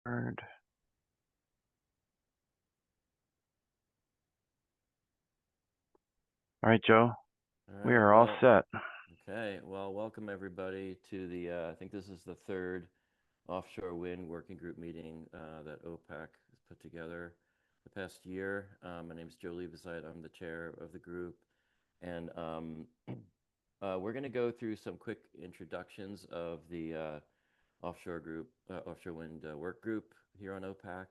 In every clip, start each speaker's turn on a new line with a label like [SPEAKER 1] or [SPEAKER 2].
[SPEAKER 1] Word. All right, Joe. We are all set.
[SPEAKER 2] Okay, well, welcome everybody to the, I think this is the third offshore wind working group meeting that OPAC has put together the past year. My name is Joe Leibeside. I'm the chair of the group. And we're going to go through some quick introductions of the offshore wind work group here on OPAC.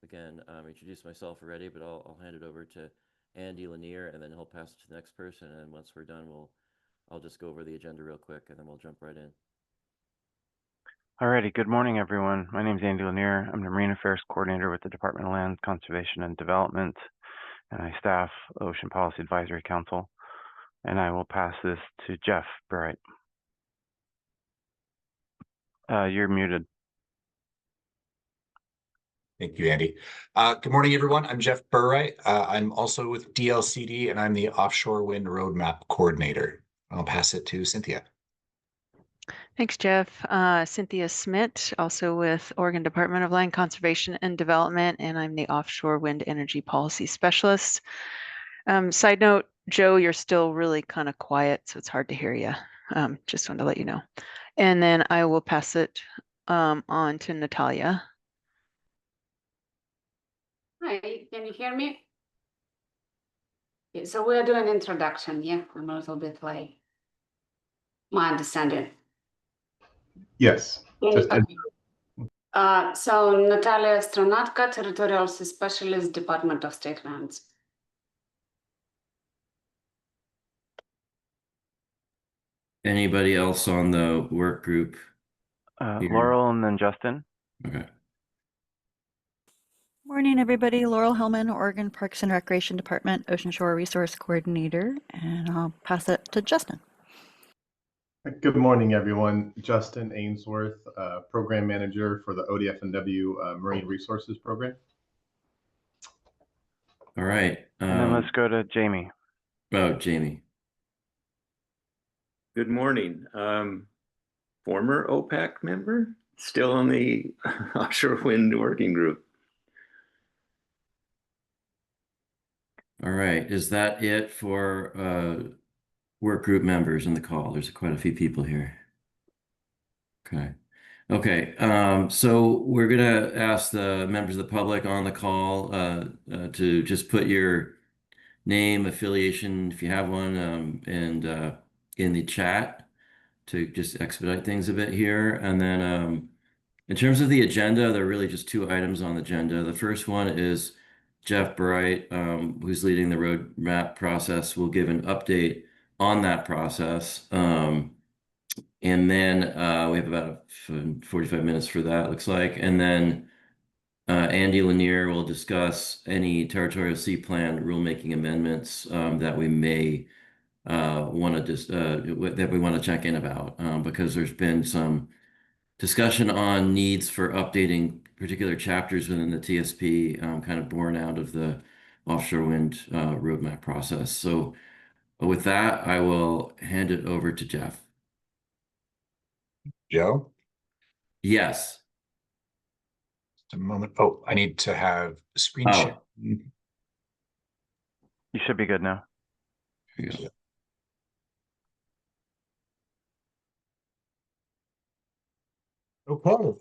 [SPEAKER 2] Again, introduced myself already, but I'll hand it over to Andy Lanier, and then he'll pass it to the next person. And once we're done, I'll just go over the agenda real quick, and then we'll jump right in.
[SPEAKER 1] Alrighty, good morning, everyone. My name is Andy Lanier. I'm the Marine Affairs Coordinator with the Department of Land Conservation and Development, and I staff Ocean Policy Advisory Council. And I will pass this to Jeff Bright. You're muted.
[SPEAKER 3] Thank you, Andy. Good morning, everyone. I'm Jeff Burright. I'm also with DLCD, and I'm the Offshore Wind Roadmap Coordinator. I'll pass it to Cynthia.
[SPEAKER 4] Thanks, Jeff. Cynthia Smith, also with Oregon Department of Land Conservation and Development, and I'm the Offshore Wind Energy Policy Specialist. Side note, Joe, you're still really kind of quiet, so it's hard to hear you. Just wanted to let you know. And then I will pass it on to Natalia.
[SPEAKER 5] Hi, can you hear me? Yeah, so we're doing an introduction, yeah? I'm a little bit like my understanding.
[SPEAKER 6] Yes.
[SPEAKER 5] So Natalia Stranatka, Territorial Sea Specialist, Department of State Lands.
[SPEAKER 2] Anybody else on the work group?
[SPEAKER 1] Laurel and then Justin.
[SPEAKER 2] Okay.
[SPEAKER 7] Morning, everybody. Laurel Hellman, Oregon Parks and Recreation Department, Ocean Shore Resource Coordinator, and I'll pass it to Justin.
[SPEAKER 6] Good morning, everyone. Justin Ainsworth, Program Manager for the ODF&W Marine Resources Program.
[SPEAKER 2] All right.
[SPEAKER 1] And then let's go to Jamie.
[SPEAKER 2] Oh, Jamie.
[SPEAKER 8] Good morning. Former OPAC member, still on the Offshore Wind Working Group.
[SPEAKER 2] All right. Is that it for work group members in the call? There's quite a few people here. Okay. So we're gonna ask the members of the public on the call to just put your name, affiliation, if you have one, and in the chat to just expedite things a bit here. And then in terms of the agenda, there are really just two items on the agenda. The first one is Jeff Bright, who's leading the roadmap process, will give an update on that process. And then we have about 45 minutes for that, looks like. And then Andy Lanier will discuss any Territorial Sea Plan rulemaking amendments that we may want to check in about, because there's been some discussion on needs for updating particular chapters within the TSP, kind of born out of the offshore wind roadmap process. So with that, I will hand it over to Jeff.
[SPEAKER 3] Joe?
[SPEAKER 2] Yes.
[SPEAKER 3] Just a moment. Oh, I need to have screen share.
[SPEAKER 1] You should be good now.
[SPEAKER 2] Here you go.
[SPEAKER 3] Okay.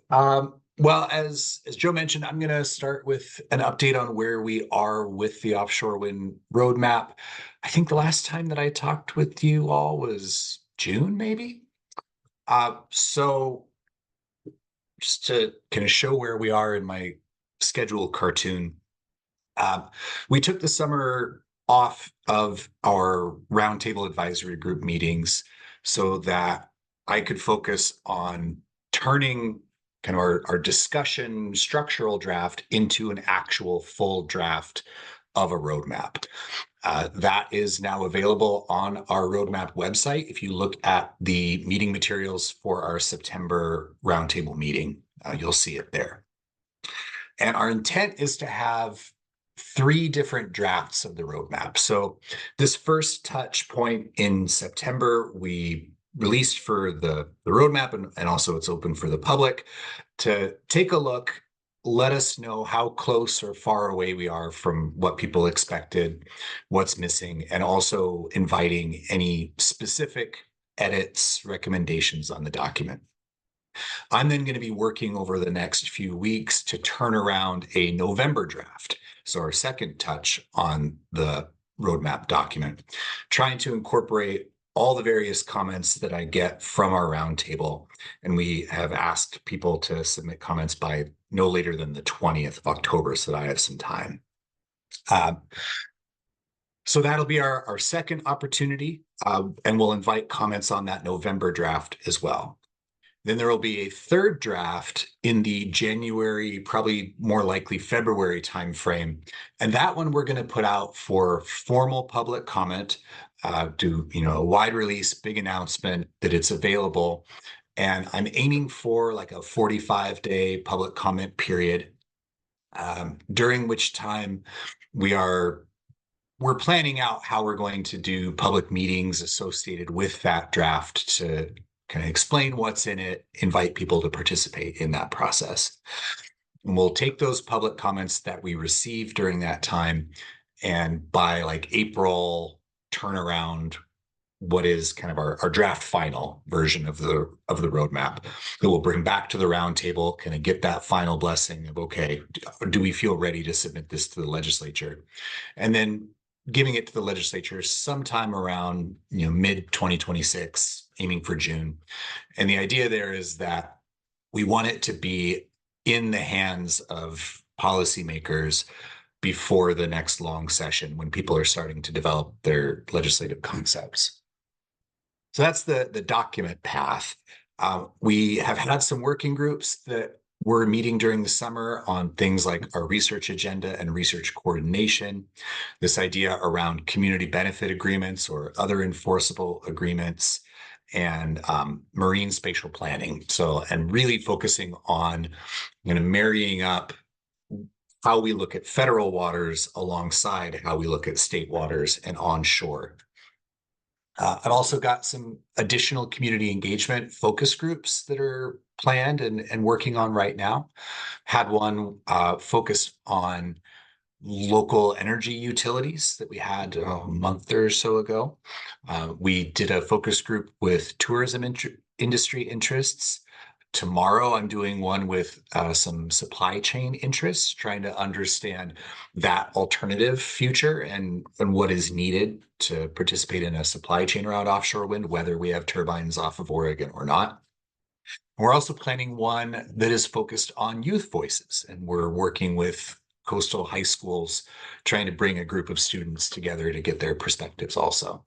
[SPEAKER 3] Well, as Joe mentioned, I'm going to start with an update on where we are with the offshore wind roadmap. I think the last time that I talked with you all was June, maybe. So just to kind of show where we are in my schedule cartoon, we took the summer off of our Roundtable advisory group meetings so that I could focus on turning kind of our discussion structural draft into an actual full draft of a roadmap. That is now available on our roadmap website. If you look at the meeting materials for our September Roundtable meeting, you'll see it there. And our intent is to have 3 different drafts of the roadmap. So this first touch point in September, we released for the roadmap, and also it's open for the public to take a look let us know how close or far away we are from what people expected, what's missing, and also inviting any specific edits, recommendations on the document. I'm then going to be working over the next few weeks to turn around a November draft. So our second touch on the roadmap document, trying to incorporate all the various comments that I get from our roundtable. And we have asked people to submit comments by no later than the 20th of October so that I have some time. So that'll be our second opportunity, and we'll invite comments on that November draft as well. Then there will be a third draft in the January, probably more likely February timeframe. And that one we're going to put out for formal public comment, do a wide release, big announcement that it's available. And I'm aiming for like a 45-day public comment period, during which time we're planning out how we're going to do public meetings associated with that draft to kind of explain what's in it, invite people to participate in that process. And we'll take those public comments that we receive during that time, and by like April, turn around what is kind of our draft final version of the roadmap that we'll bring back to the roundtable, kind of get that final blessing of, okay, do we feel ready to submit this to the legislature? And then giving it to the legislature sometime around mid 2026, aiming for June. And the idea there is that we want it to be in the hands of policymakers before the next long session when people are starting to develop their legislative concepts. So that's the document path. We have had some working groups that were meeting during the summer on things like our research agenda and research coordination, this idea around community benefit agreements or other enforceable agreements, and marine spatial planning. So, and really focusing on marrying up how we look at federal waters alongside how we look at state waters and onshore. I've also got some additional community engagement focus groups that are planned and working on right now. Had one focused on local energy utilities that we had a month or so ago. We did a focus group with tourism industry interests. Tomorrow, I'm doing one with some supply chain interests, trying to understand that alternative future and what is needed to participate in a supply chain around offshore wind, whether we have turbines off of Oregon or not. We're also planning one that is focused on youth voices, and we're working with coastal high schools, trying to bring a group of students together to get their perspectives also.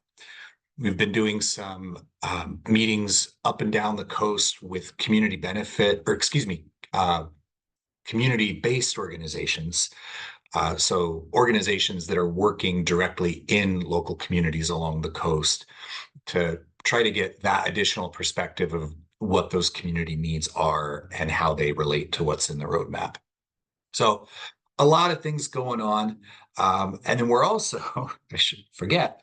[SPEAKER 3] We've been doing some meetings up and down the coast with community-based organizations. So organizations that are working directly in local communities along the coast to try to get that additional perspective of what those community needs are and how they relate to what's in the roadmap. So a lot of things going on. And then we're also, I should forget,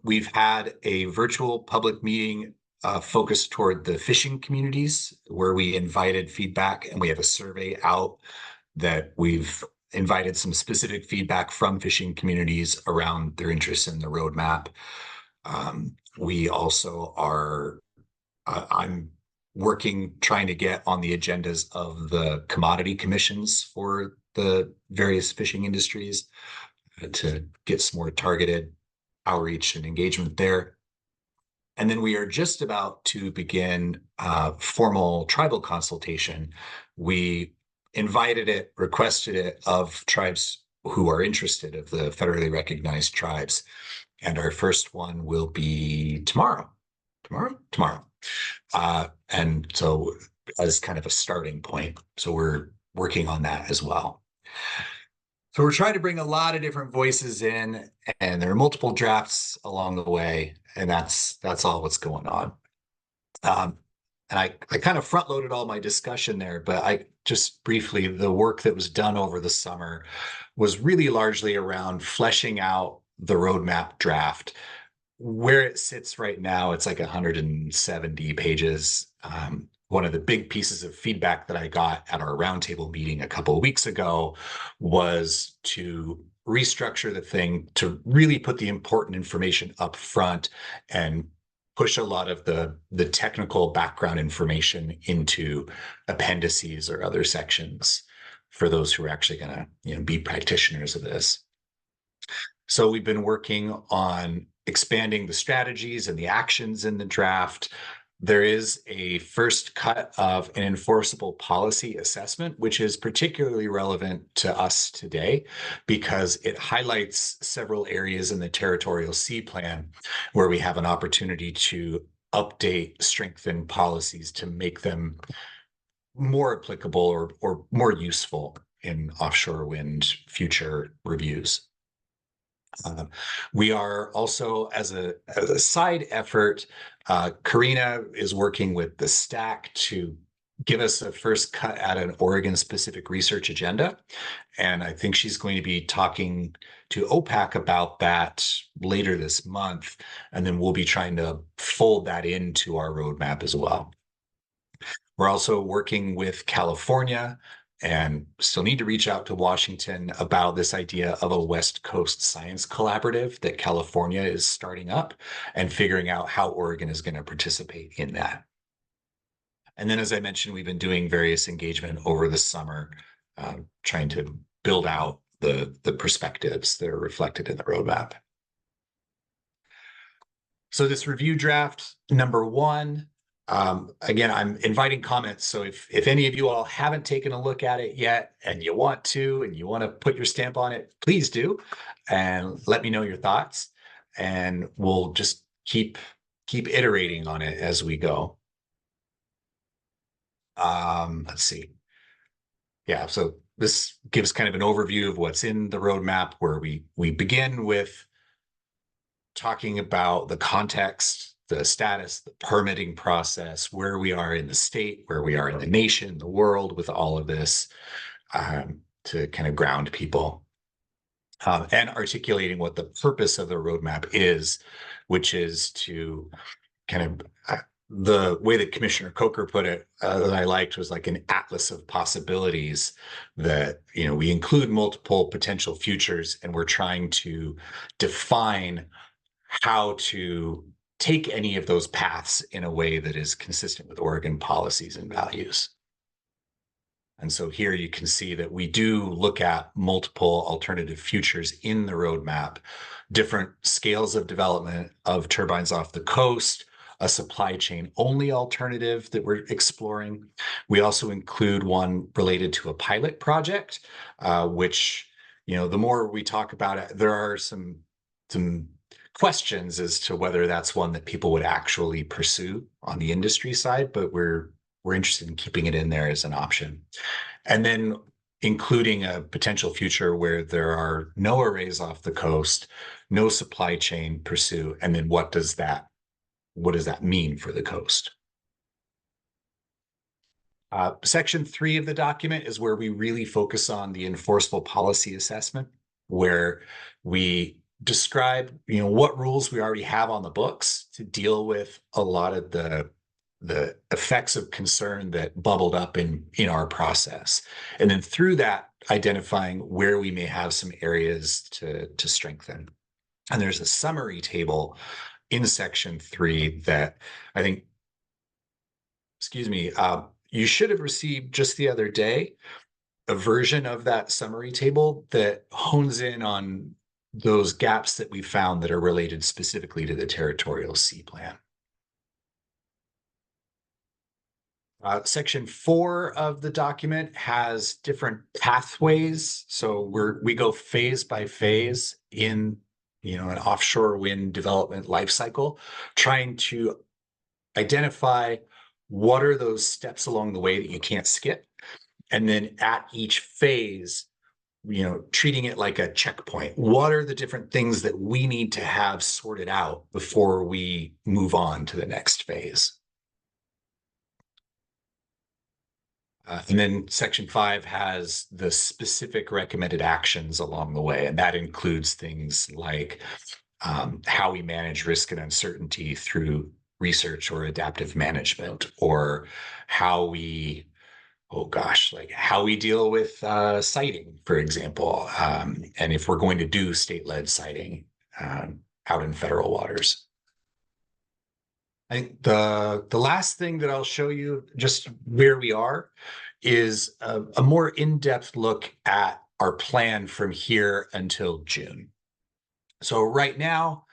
[SPEAKER 3] we've had a virtual public meeting focused toward the fishing communities where we invited feedback, and we have a survey out that we've invited some specific feedback from fishing communities around their interest in the roadmap. We also are, I'm working, trying to get on the agendas of the commodity commissions for the various fishing industries to get some more targeted outreach and engagement there. And then we are just about to begin formal tribal consultation. We invited it, requested it of tribes who are interested, of the federally recognized tribes. And our first one will be tomorrow. And so as kind of a starting point. So we're working on that as well. So we're trying to bring a lot of different voices in, and there are multiple drafts along the way, and that's all what's going on. And I kind of front loaded all my discussion there, but I just briefly, the work that was done over the summer was really largely around fleshing out the roadmap draft. Where it sits right now, it's like 170 pages. one of the big pieces of feedback that I got at our roundtable meeting a couple of weeks ago was to restructure the thing to really put the important information up front and push a lot of the technical background information into appendices or other sections for those who are actually going to be practitioners of this. So we've been working on expanding the strategies and the actions in the draft. There is a first cut of an enforceable policy assessment, which is particularly relevant to us today because it highlights several areas in the Territorial Sea Plan where we have an opportunity to update, strengthen policies to make them more applicable or more useful in offshore wind future reviews. We are also, as a side effort, Karina is working with the stack to give us a first cut at an Oregon-specific research agenda. And I think she's going to be talking to OPAC about that later this month. And then we'll be trying to fold that into our roadmap as well. We're also working with California and still need to reach out to Washington about this idea of a West Coast Science Collaborative that California is starting up and figuring out how Oregon is going to participate in that. And then, as I mentioned, we've been doing various engagement over the summer, trying to build out the perspectives that are reflected in the roadmap. So this review draft, number one, again, I'm inviting comments. So if any of you all haven't taken a look at it yet and you want to put your stamp on it, please do. And let me know your thoughts. And we'll just keep iterating on it as we go. Let's see. Yeah, so this gives kind of an overview of what's in the roadmap, where we begin with talking about the context, the status, the permitting process, where we are in the state, where we are in the nation, the world with all of this, to kind of ground people. And articulating what the purpose of the roadmap is, which is to kind of, the way that Commissioner Coker put it, that I liked, was like an atlas of possibilities that, we include multiple potential futures, and we're trying to define how to take any of those paths in a way that is consistent with Oregon policies and values. And so here you can see that we do look at multiple alternative futures in the roadmap, different scales of development of turbines off the coast, a supply chain only alternative that we're exploring. We also include one related to a pilot project, which, the more we talk about it, there are some questions as to whether that's one that people would actually pursue on the industry side, but we're interested in keeping it in there as an option. And then including a potential future where there are no arrays off the coast, no supply chain pursuit, and then what does that mean for the coast? Section 3 of the document is where we really focus on the enforceable policy assessment, where we describe, what rules we already have on the books to deal with a lot of the effects of concern that bubbled up in our process. And then through that, identifying where we may have some areas to strengthen. And there's a summary table in section 3 that I think, you should have received just the other day, a version of that summary table that hones in on those gaps that we found that are related specifically to the Territorial Sea Plan. Section 4 of the document has different pathways. So we go phase by phase in an offshore wind development life cycle, trying to identify what are those steps along the way that you can't skip. And then at each phase, treating it like a checkpoint. What are the different things that we need to have sorted out before we move on to the next phase? And then section 5 has the specific recommended actions along the way. And that includes things like how we manage risk and uncertainty through research or adaptive management, or how we, oh gosh, like how we deal with siting, for example, and if we're going to do state-led siting out in federal waters. I think the last thing that I'll show you, just where we are, is a more in-depth look at our plan from here until June. So right now,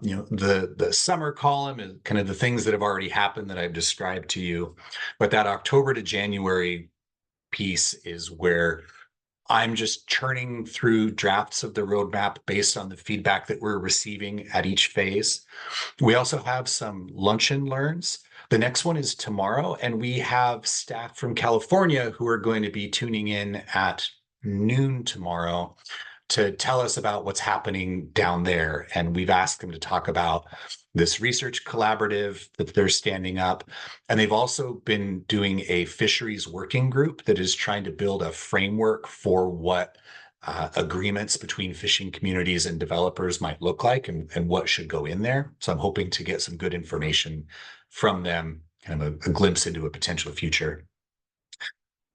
[SPEAKER 3] you know, the summer column is kind of the things that have already happened that I've described to you, but that October to January piece is where I'm just churning through drafts of the roadmap based on the feedback that we're receiving at each phase. We also have some lunch and learns. The next one is tomorrow, and we have staff from California who are going to be tuning in at noon tomorrow to tell us about what's happening down there. And we've asked them to talk about this research collaborative that they're standing up. And they've also been doing a fisheries working group that is trying to build a framework for what agreements between fishing communities and developers might look like, and what should go in there. So I'm hoping to get some good information from them, kind of a glimpse into a potential future.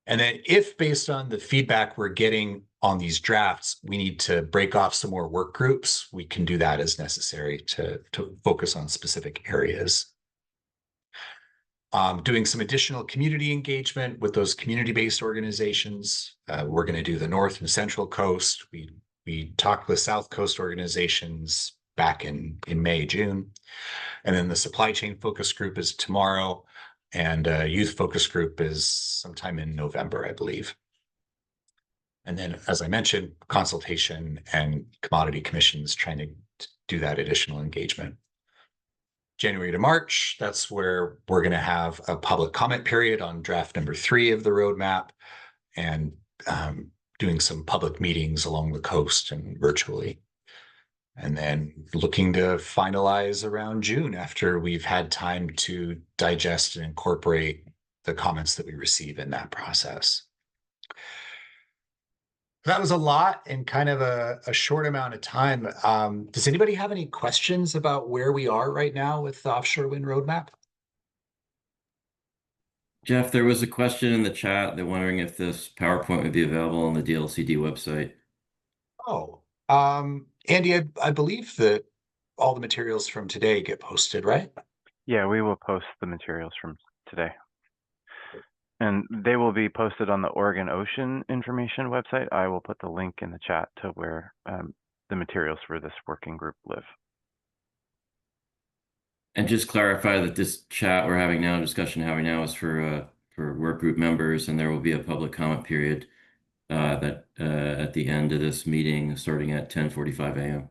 [SPEAKER 3] And then if based on the feedback we're getting on these drafts, we need to break off some more work groups, we can do that as necessary to focus on specific areas. Doing some additional community engagement with those community-based organizations. We're going to do the North and Central Coast. We talked with South Coast organizations back in May, June. And then the supply chain focus group is tomorrow. And youth focus group is sometime in November, I believe. And then, as I mentioned, consultation and commodity commissions, trying to do that additional engagement. January to March, that's where we're going to have a public comment period on draft number 3 of the roadmap, and doing some public meetings along the coast and virtually. And then looking to finalize around June after we've had time to digest and incorporate the comments that we receive in that process. That was a lot in kind of a short amount of time. Does anybody have any questions about where we are right now with the offshore wind roadmap?
[SPEAKER 2] Jeff, there was a question in the chat. They're wondering if this PowerPoint would be available on the DLCD website.
[SPEAKER 3] Oh, Andy, I believe that all the materials from today get posted, right?
[SPEAKER 1] Yeah, we will post the materials from today. And they will be posted on the Oregon Ocean Information website. I will put the link in the chat to where the materials for this working group live.
[SPEAKER 2] And just clarify that this chat we're having now, discussion having now, is for work group members, and there will be a public comment period that at the end of this meeting, starting at 10:45 a.m.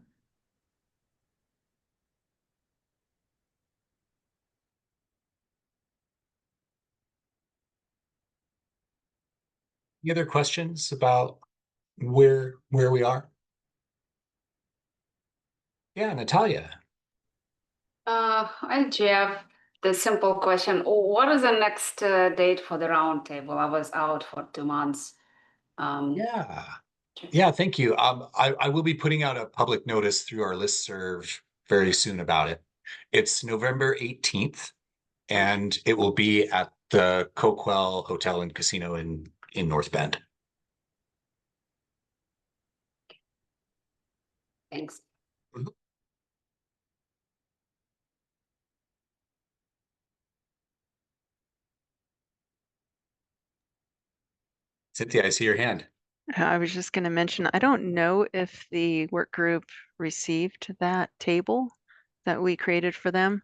[SPEAKER 3] Any other questions about where we are? Yeah, Natalia.
[SPEAKER 5] Hi, Jeff. The simple question: what is the next date for the roundtable? I was out for 2 months.
[SPEAKER 3] Yeah, thank you. I will be putting out a public notice through our listserv very soon about it. It's November 18th, and it will be at the Coquel Hotel and Casino in North Bend.
[SPEAKER 5] Thanks.
[SPEAKER 3] Cynthia, I see your hand.
[SPEAKER 4] I was just going to mention, I don't know if the work group received that table that we created for them,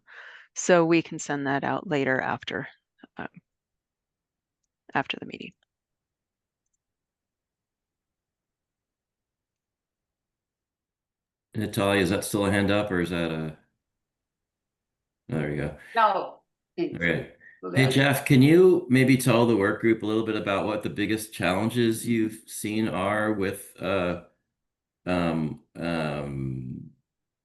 [SPEAKER 4] so we can send that out later after the meeting.
[SPEAKER 2] Natalia, is that still a hand up, or is that a... Oh, there you go.
[SPEAKER 5] No.
[SPEAKER 2] Okay. Hey, Jeff, can you maybe tell the work group a little bit about what the biggest challenges you've seen are with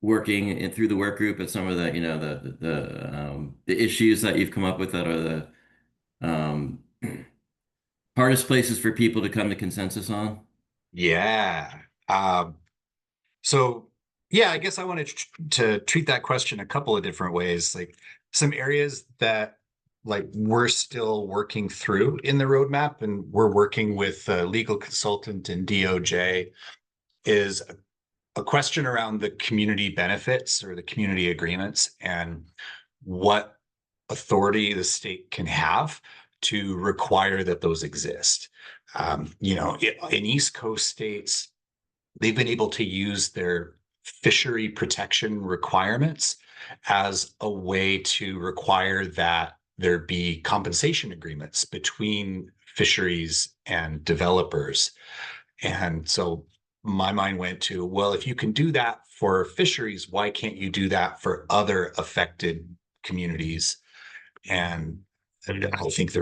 [SPEAKER 2] working through the work group, and some of the, you know, the issues that you've come up with that are the hardest places for people to come to consensus on?
[SPEAKER 3] Yeah. So yeah, I guess I wanted to treat that question a couple of different ways. Like, some areas that like we're still working through in the roadmap, and we're working with a legal consultant and DOJ, is a question around the community benefits or the community agreements and what authority the state can have to require that those exist. In East Coast states, they've been able to use their fishery protection requirements as a way to require that there be compensation agreements between fisheries and developers. And so my mind went to, well, if you can do that for fisheries, why can't you do that for other affected communities? And I think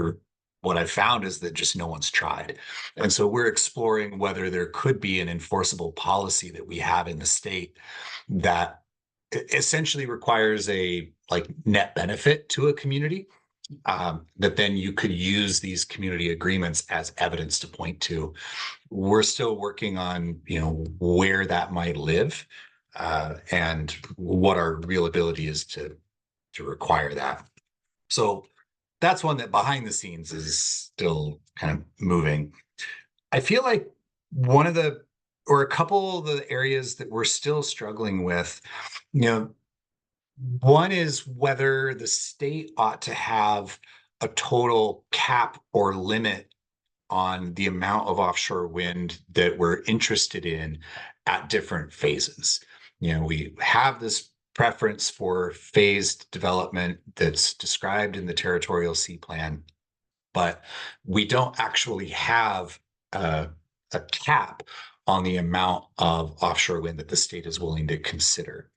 [SPEAKER 3] what I've found is that just no one's tried. And so we're exploring whether there could be an enforceable policy that we have in the state that essentially requires a like net benefit to a community, that then you could use these community agreements as evidence to point to. We're still working on, where that might live, and what our real ability is to require that. So that's one that behind the scenes is still kind of moving. I feel like a couple of the areas that we're still struggling with, one is whether the state ought to have a total cap or limit on the amount of offshore wind that we're interested in at different phases. We have this preference for phased development that's described in the Territorial Sea Plan, but we don't actually have a cap on the amount of offshore wind that the state is willing to consider.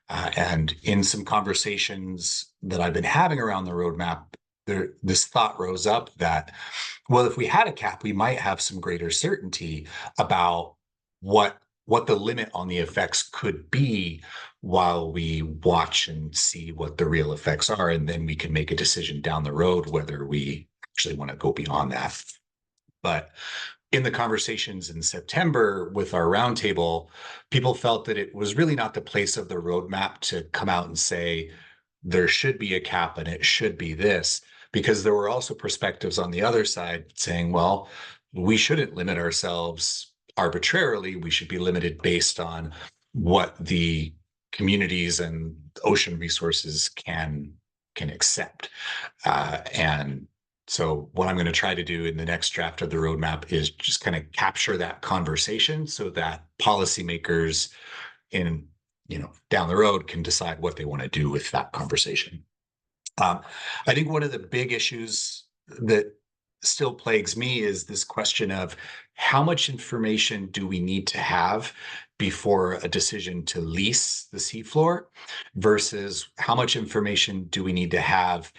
[SPEAKER 3] And in some conversations that I've been having around the roadmap, this thought rose up that, well, if we had a cap, we might have some greater certainty about what the limit on the effects could be while we watch and see what the real effects are. And then we can make a decision down the road whether we actually want to go beyond that. But in the conversations in September with our roundtable, people felt that it was really not the place of the roadmap to come out and say there should be a cap and it should be this, because there were also perspectives on the other side saying, well, we shouldn't limit ourselves arbitrarily. We should be limited based on what the communities and ocean resources can accept. And so what I'm going to try to do in the next draft of the roadmap is just kind of capture that conversation so that policymakers down the road can decide what they want to do with that conversation. I think one of the big issues that still plagues me is this question of how much information do we need to have before a decision to lease the seafloor versus how much information do we need to have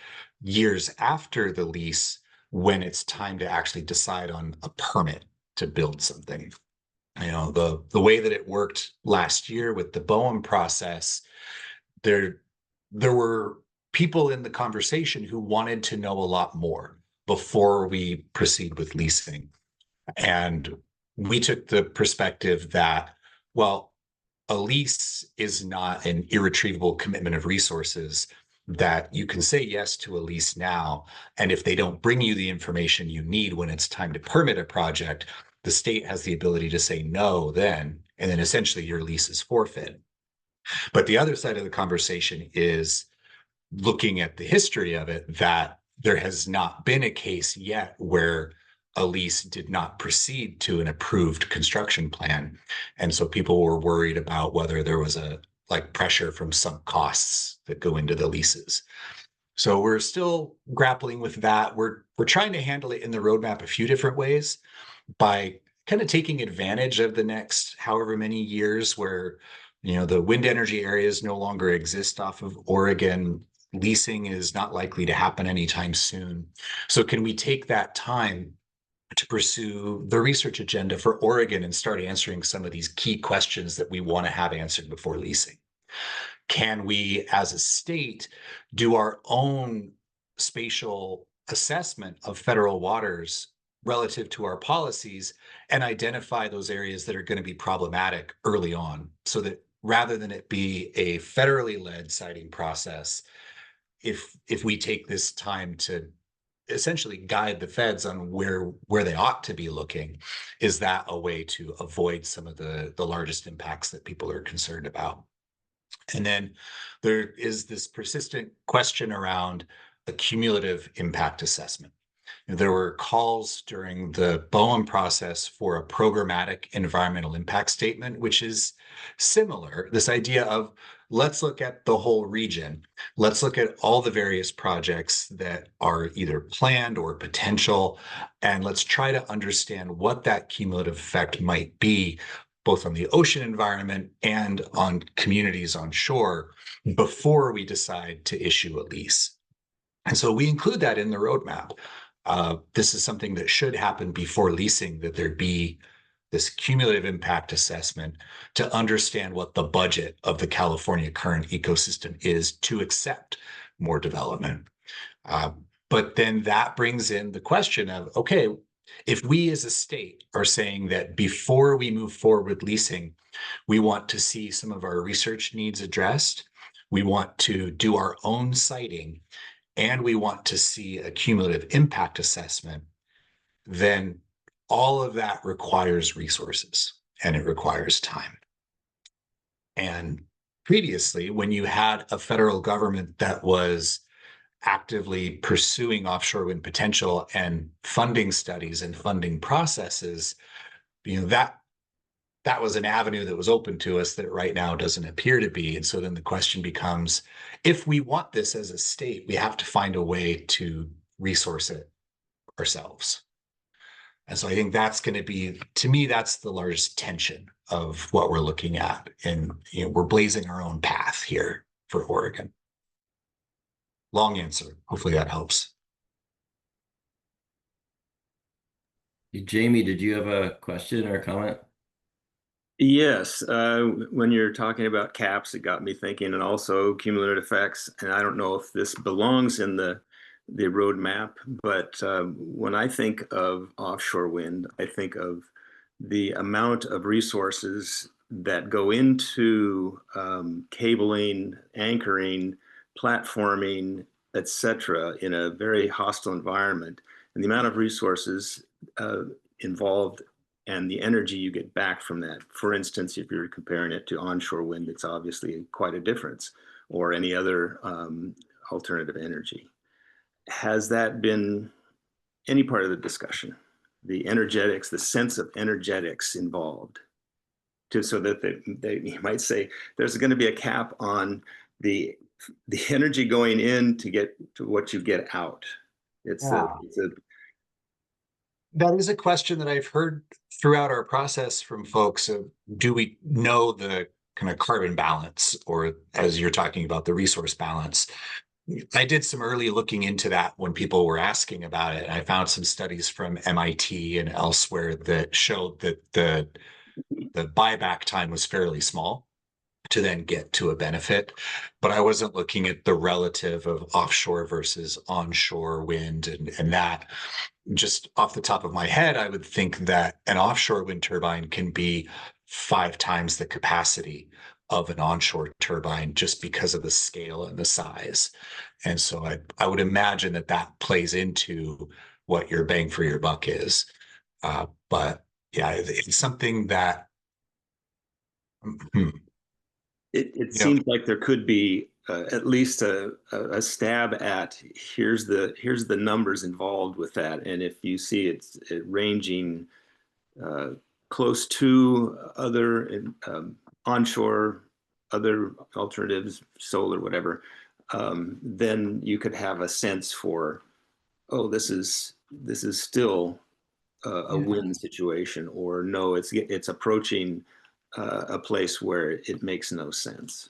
[SPEAKER 3] years after the lease when it's time to actually decide on a permit to build something. The way that it worked last year with the BOEM process, there were people in the conversation who wanted to know a lot more before we proceed with leasing. And we took the perspective that, well, a lease is not an irretrievable commitment of resources, that you can say yes to a lease now. And if they don't bring you the information you need when it's time to permit a project, the state has the ability to say no then, and then essentially your lease is forfeit. But the other side of the conversation is looking at the history of it, that there has not been a case yet where a lease did not proceed to an approved construction plan. And so people were worried about whether there was pressure from sunk costs that go into the leases. So we're still grappling with that. We're trying to handle it in the roadmap a few different ways by kind of taking advantage of the next however many years where, the wind energy areas no longer exist off of Oregon. Leasing is not likely to happen anytime soon. So can we take that time to pursue the research agenda for Oregon and start answering some of these key questions that we want to have answered before leasing? Can we, as a state, do our own spatial assessment of federal waters relative to our policies and identify those areas that are going to be problematic early on, so that rather than it be a federally led siting process, if we take this time to essentially guide the feds on where they ought to be looking, is that a way to avoid some of the largest impacts that people are concerned about? And then there is this persistent question around a cumulative impact assessment. There were calls during the BOEM process for a programmatic environmental impact statement, which is similar. This idea of let's look at the whole region. Let's look at all the various projects that are either planned or potential, and let's try to understand what that cumulative effect might be, both on the ocean environment and on communities on shore, before we decide to issue a lease. And so we include that in the roadmap. This is something that should happen before leasing, that there be this cumulative impact assessment to understand what the budget of the California current ecosystem is to accept more development. But then that brings in the question of, okay, if we as a state are saying that before we move forward with leasing, we want to see some of our research needs addressed, we want to do our own siting, and we want to see a cumulative impact assessment, then all of that requires resources and it requires time. And previously, when you had a federal government that was actively pursuing offshore wind potential and funding studies and funding processes, that was an avenue that was open to us that right now doesn't appear to be. And so then the question becomes, if we want this as a state, we have to find a way to resource it ourselves. And so I think that's going to be, to me, that's the largest tension of what we're looking at. And we're blazing our own path here for Oregon. Long answer. Hopefully that helps.
[SPEAKER 2] Jamie, did you have a question or a comment?
[SPEAKER 8] Yes, when you're talking about caps, it got me thinking, and also cumulative effects. And I don't know if this belongs in the roadmap, but when I think of offshore wind, I think of the amount of resources that go into cabling, anchoring, platforming, etc., in a very hostile environment, and the amount of resources involved and the energy you get back from that. For instance, if you're comparing it to onshore wind, it's obviously quite a difference, or any other alternative energy. Has that been any part of the discussion? The energetics, the sense of energetics involved, so that you might say there's going to be a cap on the energy going in to get to what you get out.
[SPEAKER 3] That is a question that I've heard throughout our process from folks of, do we know the kind of carbon balance, or as you're talking about, the resource balance? I did some early looking into that when people were asking about it. And I found some studies from MIT and elsewhere that showed that the buyback time was fairly small to then get to a benefit. But I wasn't looking at the relative of offshore versus onshore wind and that. Just off the top of my head, I would think that an offshore wind turbine can be 5 times the capacity of an onshore turbine just because of the scale and the size. And so I would imagine that plays into what your bang for your buck is. But yeah, it's something that
[SPEAKER 8] it seems like there could be at least a stab at here's the numbers involved with that, and if you see it ranging close to other onshore, other alternatives, solar, whatever, then you could have a sense for, oh, this is still a win situation, or no, it's approaching a place where it makes no sense.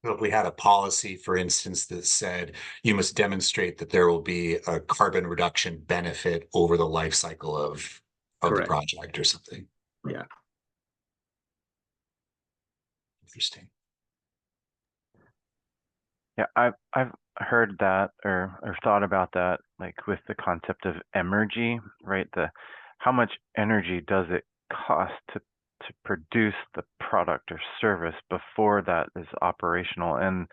[SPEAKER 3] If we had a policy, for instance, that said you must demonstrate that there will be a carbon reduction benefit over the life cycle of the project or something.
[SPEAKER 8] Yeah.
[SPEAKER 3] Interesting.
[SPEAKER 1] Yeah, I've heard that or thought about that, like with the concept of emergy, right? How much energy does it cost to produce the product or service before that is operational? And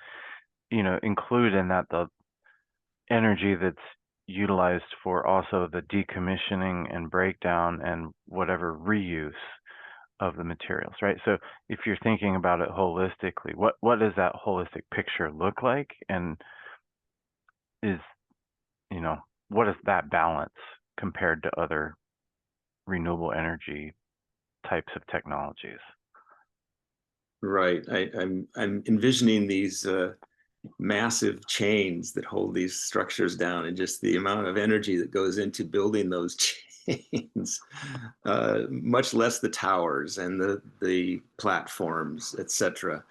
[SPEAKER 1] include in that the energy that's utilized for also the decommissioning and breakdown and whatever reuse of the materials, right? So if you're thinking about it holistically, what does that holistic picture look like? And is, what is that balance compared to other renewable energy types of technologies?
[SPEAKER 8] Right. I'm envisioning these massive chains that hold these structures down, and just the amount of energy that goes into building those chains, much less the towers and the platforms, etc.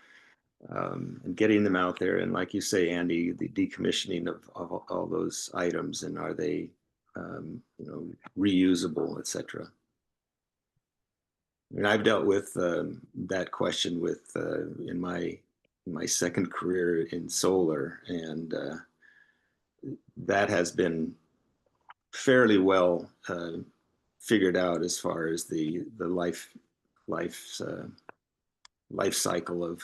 [SPEAKER 8] And getting them out there, and like you say, Andy, the decommissioning of all those items, and are they reusable, etc. And I've dealt with that question with in my second career in solar, and that has been fairly well figured out as far as the life cycle of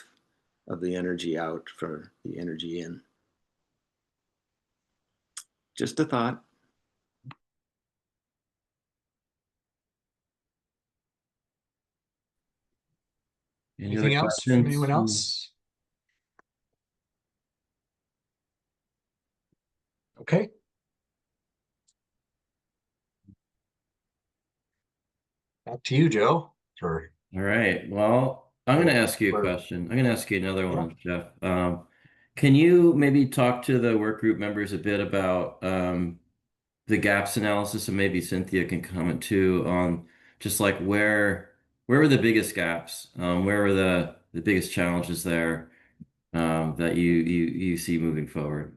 [SPEAKER 8] the energy out for the energy in. Just a thought.
[SPEAKER 3] Anything else from anyone else? Okay. Back to you, Joe.
[SPEAKER 2] All right. Well, I'm going to ask you a question. I'm going to ask you another one, Jeff. Can you maybe talk to the work group members a bit about the gaps analysis, and maybe Cynthia can comment too on just like where were the biggest gaps? Where were the biggest challenges there that you see moving forward?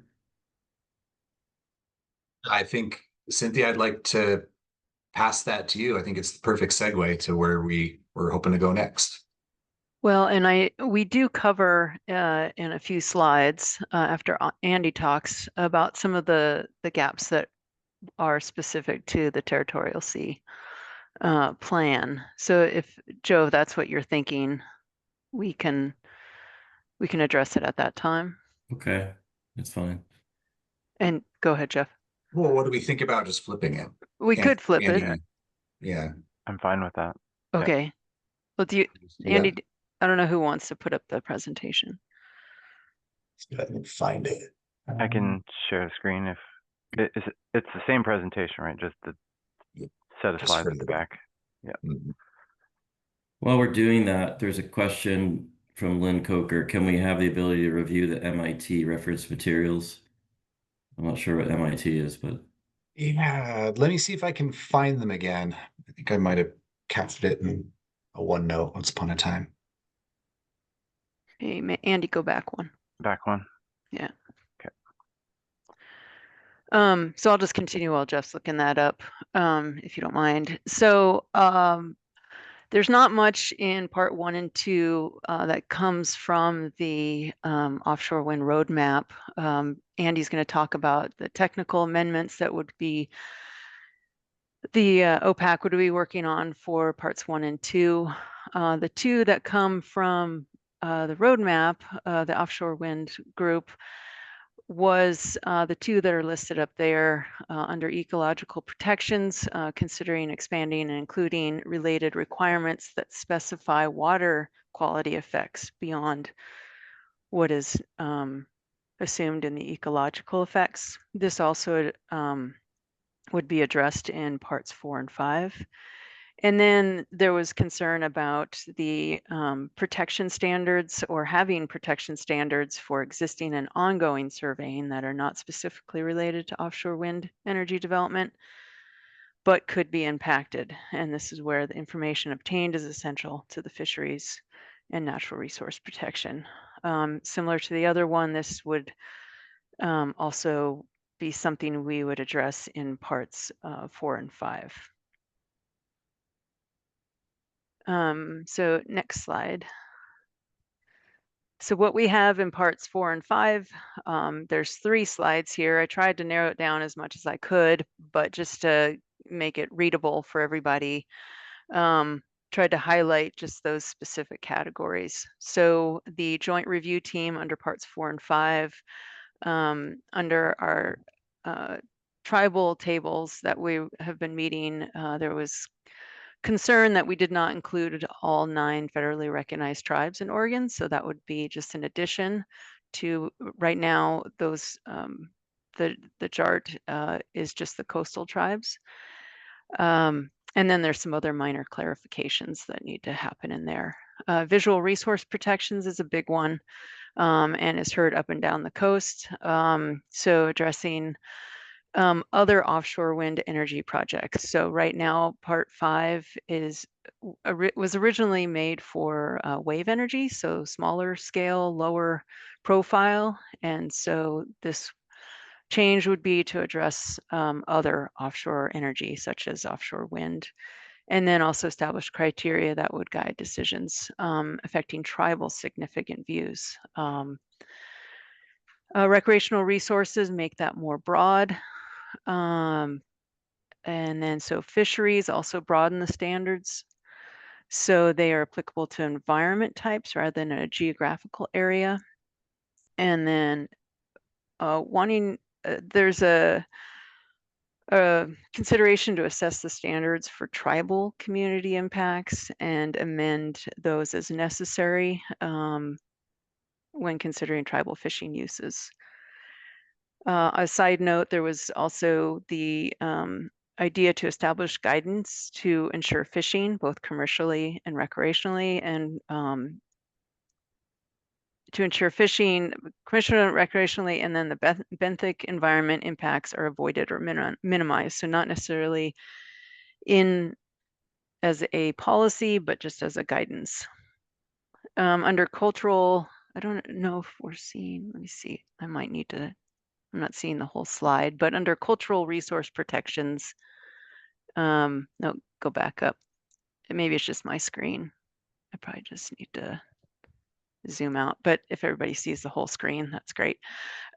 [SPEAKER 3] I think, Cynthia, I'd like to pass that to you. I think it's the perfect segue to where we're hoping to go next.
[SPEAKER 4] Well, and we do cover in a few slides after Andy talks about some of the gaps that are specific to the Territorial Sea Plan. So if Joe, that's what you're thinking, we can address it at that time.
[SPEAKER 2] Okay, that's fine.
[SPEAKER 4] And go ahead, Jeff.
[SPEAKER 3] Well, what do we think about just flipping it?
[SPEAKER 4] We could flip
[SPEAKER 3] Andy,
[SPEAKER 4] it.
[SPEAKER 3] Yeah.
[SPEAKER 1] I'm fine with that.
[SPEAKER 4] Okay. Well, Andy, I don't know who wants to put up the presentation.
[SPEAKER 3] Let me find it.
[SPEAKER 1] I can share the screen if it's the same presentation, right? Just the set of slides at the back. Yeah.
[SPEAKER 3] Mm-hmm.
[SPEAKER 2] While we're doing that, there's a question from Lynn Coker. Can we have the ability to review the MIT reference materials? I'm not sure what MIT is, but
[SPEAKER 3] yeah, let me see if I can find them again. I think I might have captured it in a OneNote once upon a time.
[SPEAKER 4] Hey, Andy, go back one.
[SPEAKER 1] Back one.
[SPEAKER 4] Yeah.
[SPEAKER 1] Okay.
[SPEAKER 4] So I'll just continue while Jeff's looking that up, if you don't mind. So there's not much in part 1 and 2 that comes from the offshore wind roadmap. Andy's going to talk about the technical amendments that would be the OPAC would be working on for parts 1 and 2. The two that come from the roadmap, the offshore wind group, was the two that are listed up there under ecological protections, considering expanding and including related requirements that specify water quality effects beyond what is assumed in the ecological effects. This also would be addressed in parts 4 and 5. And then there was concern about the protection standards, or having protection standards for existing and ongoing surveying that are not specifically related to offshore wind energy development, but could be impacted. And this is where the information obtained is essential to the fisheries and natural resource protection. Similar to the other one, this would also be something we would address in parts 4 and 5. So next slide. So what we have in parts 4 and 5, there's 3 slides here. I tried to narrow it down as much as I could, but just to make it readable for everybody. tried to highlight just those specific categories. So the joint review team under parts 4 and 5, under our tribal tables that we have been meeting, there was concern that we did not include all 9 federally recognized tribes in Oregon. So that would be just an addition to right now those, the chart is just the coastal tribes. And then there's some other minor clarifications that need to happen in there. Visual resource protections is a big one, and is heard up and down the coast. So addressing other offshore wind energy projects. So right now, part 5 was originally made for wave energy, so smaller scale, lower profile. And so this change would be to address other offshore energy, such as offshore wind, and then also establish criteria that would guide decisions affecting tribal significant views. Recreational resources, make that more broad. And then so fisheries also broaden the standards. So they are applicable to environment types rather than a geographical area. And then there's a consideration to assess the standards for tribal community impacts and amend those as necessary when considering tribal fishing uses. A side note, there was also the idea to establish guidance to ensure fishing, both commercially and recreationally, and to ensure fishing commercially and recreationally, and then the benthic environment impacts are avoided or minimized. So not necessarily in as a policy, but just as a guidance. Under cultural, I don't know if we're seeing, let me see, I might need to, I'm not seeing the whole slide, but under cultural resource protections, no, go back up. Maybe it's just my screen. I probably just need to zoom out, but if everybody sees the whole screen, that's great.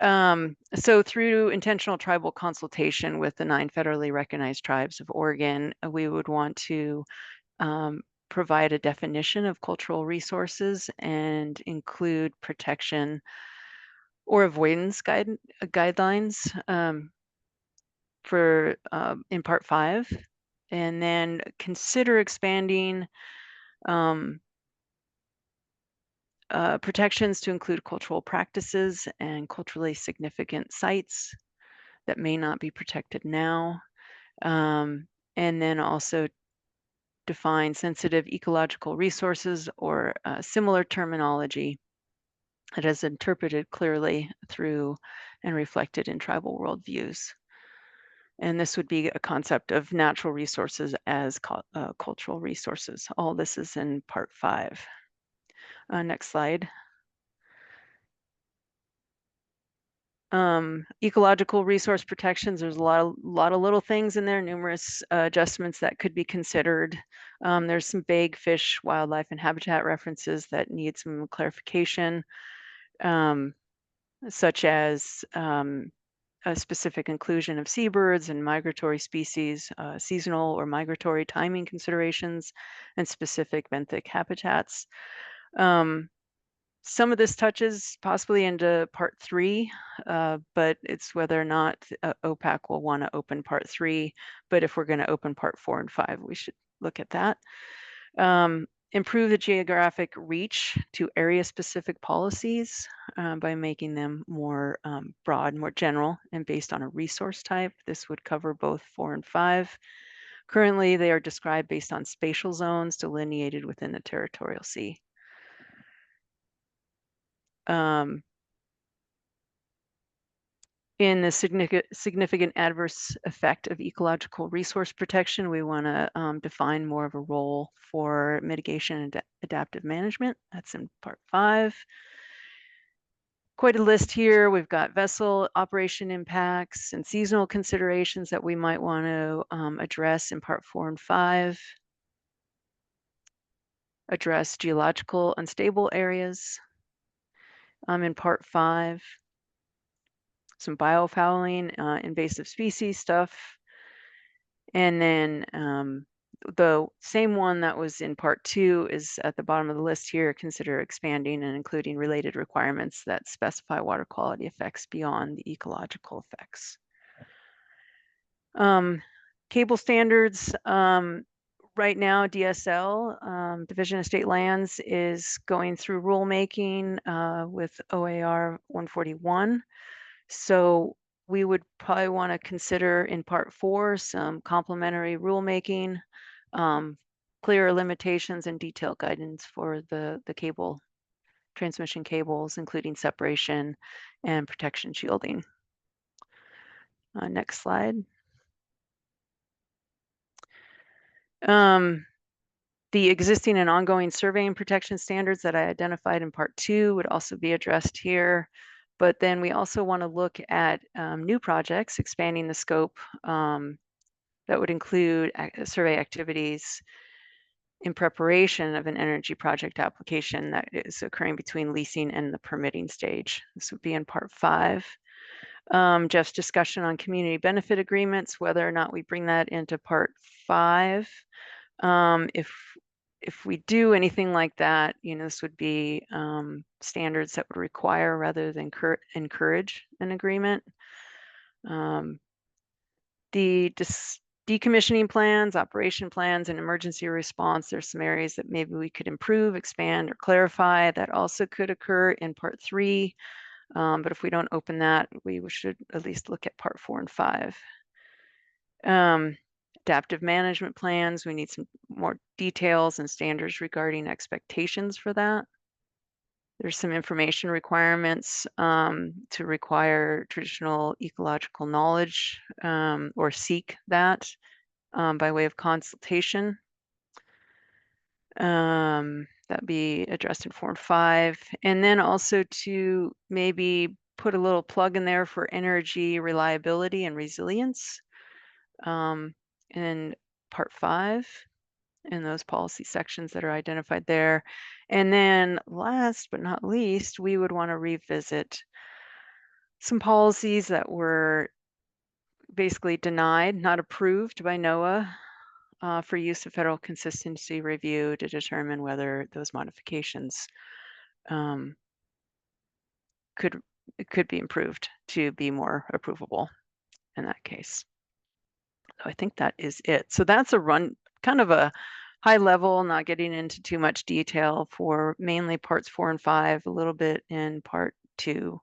[SPEAKER 4] So through intentional tribal consultation with the 9 federally recognized tribes of Oregon, we would want to provide a definition of cultural resources and include protection or avoidance guidelines for in part 5, and then consider expanding protections to include cultural practices and culturally significant sites that may not be protected now. And then also define sensitive ecological resources or similar terminology that is interpreted clearly through and reflected in tribal worldviews. And this would be a concept of natural resources as cultural resources. All this is in part 5. Next slide. Ecological resource protections, there's a lot of little things in there, numerous adjustments that could be considered. There's some vague fish, wildlife, and habitat references that need some clarification, such as a specific inclusion of seabirds and migratory species, seasonal or migratory timing considerations, and specific benthic habitats. Some of this touches possibly into part 3, but it's whether or not OPAC will want to open part 3. But if we're going to open part 4 and 5, we should look at that. Improve the geographic reach to area-specific policies by making them more broad, more general, and based on a resource type. This would cover both 4 and 5. Currently, they are described based on spatial zones delineated within the territorial sea. In the significant adverse effect of ecological resource protection, we want to define more of a role for mitigation and adaptive management. That's in part 5. Quite a list here. We've got vessel operation impacts and seasonal considerations that we might want to address in part 4 and 5. Address geological unstable areas in part 5. Some biofouling, invasive species stuff. And then the same one that was in part 2 is at the bottom of the list here. Consider expanding and including related requirements that specify water quality effects beyond the ecological effects. Cable standards. Right now, DSL, Division of State Lands, is going through rulemaking with OAR 141. So we would probably want to consider in part 4 some complementary rulemaking, clearer limitations and detailed guidance for the cable transmission cables, including separation and protection shielding. Next slide. The existing and ongoing surveying protection standards that I identified in part 2 would also be addressed here. But then we also want to look at new projects, expanding the scope that would include survey activities in preparation of an energy project application that is occurring between leasing and the permitting stage. This would be in part 5. Jeff's discussion on community benefit agreements, whether or not we bring that into part 5. If we do anything like that, this would be standards that would require rather than encourage an agreement. The decommissioning plans, operation plans, and emergency response, there's some areas that maybe we could improve, expand, or clarify that also could occur in part 3. But if we don't open that, we should at least look at part 4 and 5. Adaptive management plans, we need some more details and standards regarding expectations for that. There's some information requirements to require traditional ecological knowledge or seek that by way of consultation. That'd be addressed in 4 and 5. And then also to maybe put a little plug in there for energy reliability and resilience. In part 5 in those policy sections that are identified there. And then last but not least, we would want to revisit some policies that were basically denied, not approved by NOAA for use of federal consistency review to determine whether those modifications could be improved to be more approvable in that case. So I think that is it. So that's a run, kind of a high level, not getting into too much detail for mainly parts 4 and 5, a little bit in part 2.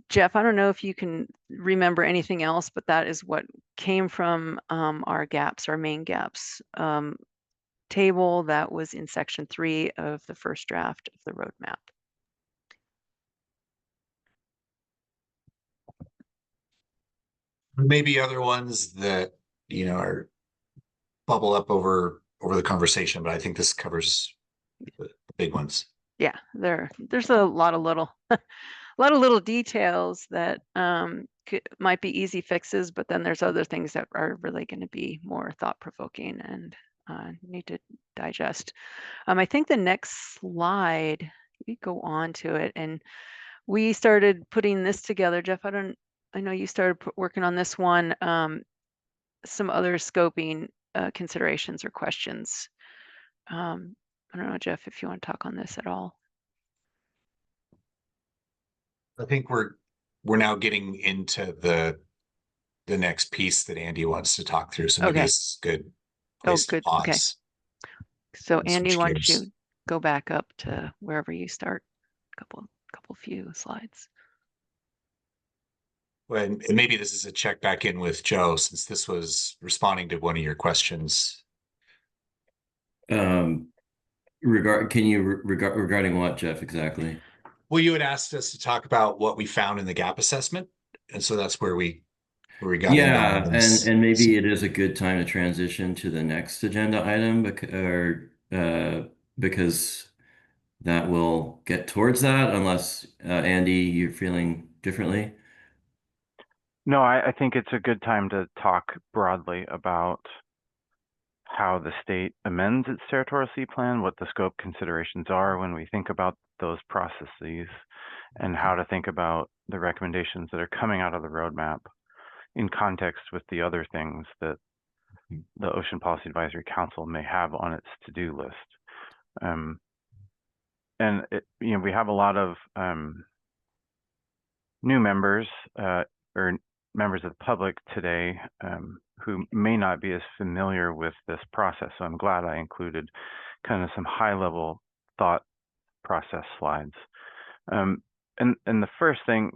[SPEAKER 4] Jeff, I don't know if you can remember anything else, but that is what came from our gaps, our main gaps table that was in section 3 of the first draft of the roadmap.
[SPEAKER 3] Maybe other ones that, are bubble up over the conversation, but I think this covers the big ones.
[SPEAKER 4] Yeah, there's a lot of little details that might be easy fixes, but then there's other things that are really going to be more thought-provoking and need to digest. I think the next slide, we go on to it, and we started putting this together. Jeff, I know you started working on this one. Some other scoping considerations or questions. I don't know, Jeff, if you want to talk on this at all.
[SPEAKER 3] I think we're now getting into the next piece that Andy wants to talk through. So maybe this is good place to pause.
[SPEAKER 4] Okay. So Andy, why don't
[SPEAKER 3] gears.
[SPEAKER 4] you go back up to wherever you start? Couple few slides.
[SPEAKER 3] Well, and maybe this is a check back in with Joe, since this was responding to one of your questions.
[SPEAKER 2] Regarding what, Jeff, exactly?
[SPEAKER 3] Well, you had asked us to talk about what we found in the gap assessment, and so that's where we got into all this.
[SPEAKER 2] and maybe it is a good time to transition to the next agenda item, because that will get towards that, unless Andy, you're feeling differently.
[SPEAKER 1] No, I think it's a good time to talk broadly about how the state amends its Territorial Sea Plan, what the scope considerations are when we think about those processes, and how to think about the recommendations that are coming out of the roadmap in context with the other things that the Ocean Policy Advisory Council may have on its to-do list. And we have a lot of new members or members of the public today who may not be as familiar with this process. So I'm glad I included kind of some high-level thought process slides. And the first thing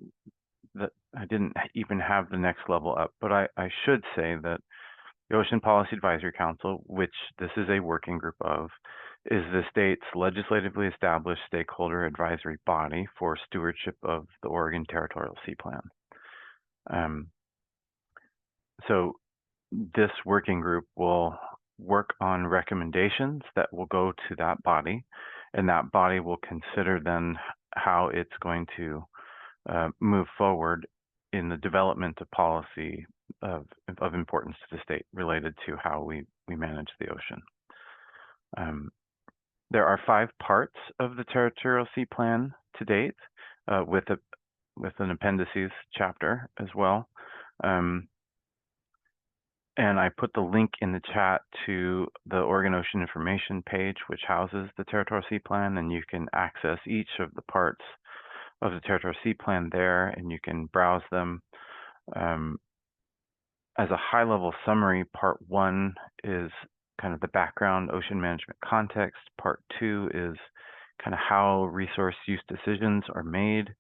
[SPEAKER 1] that I didn't even have the next level up, but I should say that the Ocean Policy Advisory Council, which this is a working group of, is the state's legislatively established stakeholder advisory body for stewardship of the Oregon Territorial Sea Plan. So this working group will work on recommendations that will go to that body, and that body will consider then how it's going to move forward in the development of policy of importance to the state related to how we manage the ocean. There are 5 parts of the Territorial Sea Plan to date, with an appendices chapter as well. And I put the link in the chat to the Oregon Ocean Information page, which houses the Territorial Sea Plan, and you can access each of the parts of the Territorial Sea Plan there, and you can browse them. As a high-level summary, Part 1 is kind of the background ocean management context. Part 2 is kind of how resource use decisions are made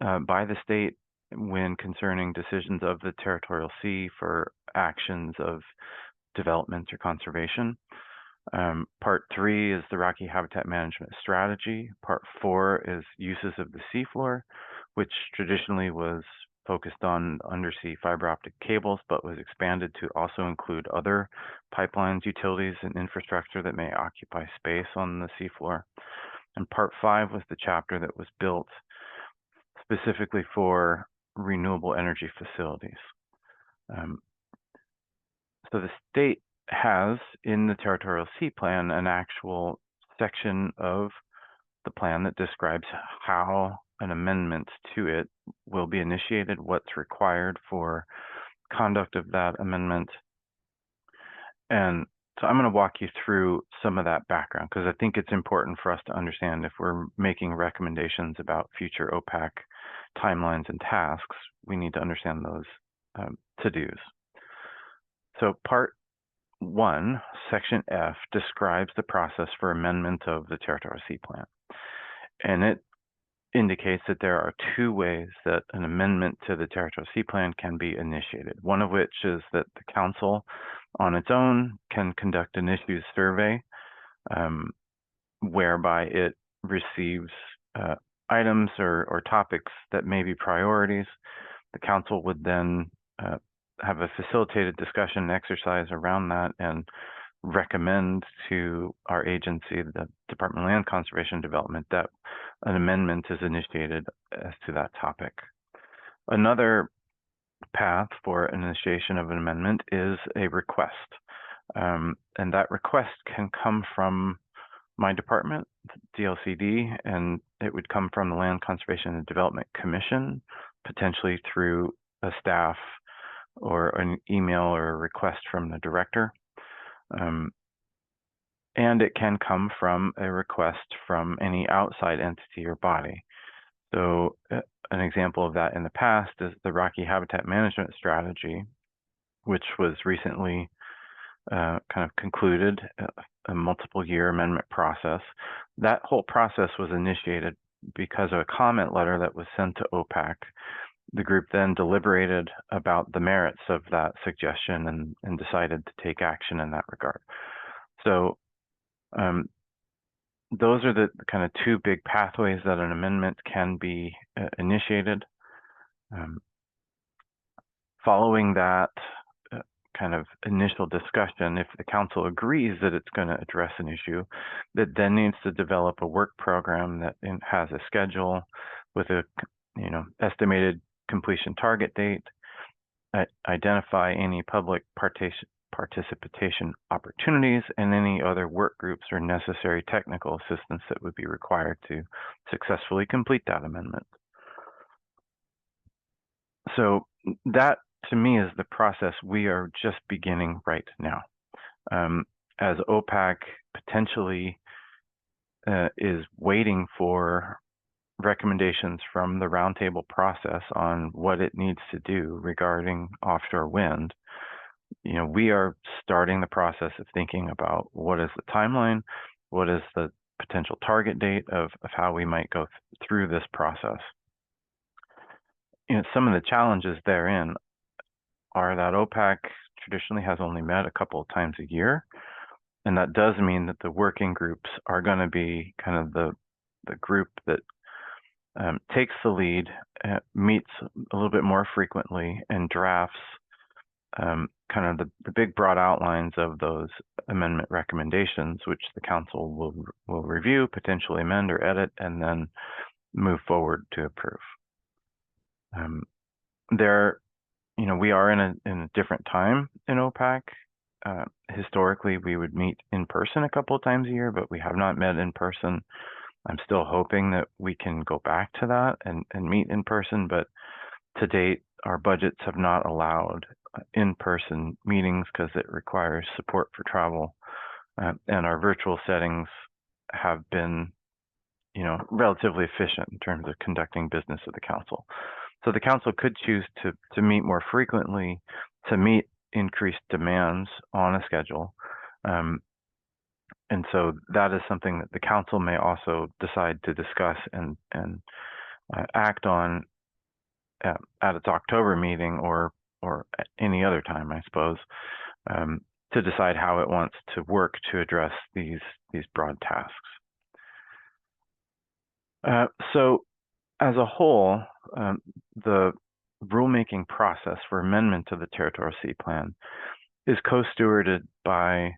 [SPEAKER 1] by the state when concerning decisions of the territorial sea for actions of development or conservation. Part 3 is the Rocky Habitat Management Strategy. Part 4 is uses of the seafloor, which traditionally was focused on undersea fiber optic cables, but was expanded to also include other pipelines, utilities, and infrastructure that may occupy space on the seafloor. And Part 5 was the chapter that was built specifically for renewable energy facilities. So the state has in the Territorial Sea Plan an actual section of the plan that describes how an amendment to it will be initiated, what's required for conduct of that amendment. And so I'm going to walk you through some of that background because I think it's important for us to understand if we're making recommendations about future OPAC timelines and tasks, we need to understand those to-dos. So Part 1, Section F, describes the process for amendment of the Territorial Sea Plan. And it indicates that there are 2 ways that an amendment to the Territorial Sea Plan can be initiated. One of which is that the council on its own can conduct an issues survey whereby it receives items or topics that may be priorities. The council would then have a facilitated discussion exercise around that and recommend to our agency, the Department of Land Conservation and Development, that an amendment is initiated as to that topic. Another path for an initiation of an amendment is a request. And that request can come from my department, DLCD, and it would come from the Land Conservation and Development Commission, potentially through a staff or an email or a request from the director. And it can come from a request from any outside entity or body. So an example of that in the past is the Rocky Habitat Management Strategy, which was recently kind of concluded, a multiple-year amendment process. That whole process was initiated because of a comment letter that was sent to OPAC. The group then deliberated about the merits of that suggestion and decided to take action in that regard. So those are the kind of 2 big pathways that an amendment can be initiated. Following that kind of initial discussion, if the council agrees that it's going to address an issue, that then needs to develop a work program that has a schedule with a estimated completion target date, identify any public participation opportunities, and any other work groups or necessary technical assistance that would be required to successfully complete that amendment. So that to me is the process we are just beginning right now. As OPAC potentially is waiting for recommendations from the roundtable process on what it needs to do regarding offshore wind, we are starting the process of thinking about what is the timeline, what is the potential target date of how we might go through this process. Some of the challenges therein are that OPAC traditionally has only met a couple of times a year, and that does mean that the working groups are going to be kind of the group that takes the lead, meets a little bit more frequently, and drafts kind of the big broad outlines of those amendment recommendations, which the council will review, potentially amend or edit, and then move forward to approve. We are in a different time in OPAC. Historically, we would meet in person a couple of times a year, but we have not met in person. I'm still hoping that we can go back to that and meet in person, but to date, our budgets have not allowed in-person meetings because it requires support for travel, and our virtual settings have been, relatively efficient in terms of conducting business of the council. So the council could choose to meet more frequently to meet increased demands on a schedule. And so that is something that the council may also decide to discuss and act on at its October meeting or at any other time, I suppose, to decide how it wants to work to address these broad tasks. So as a whole, the rulemaking process for amendment to the Territorial Sea Plan is co-stewarded by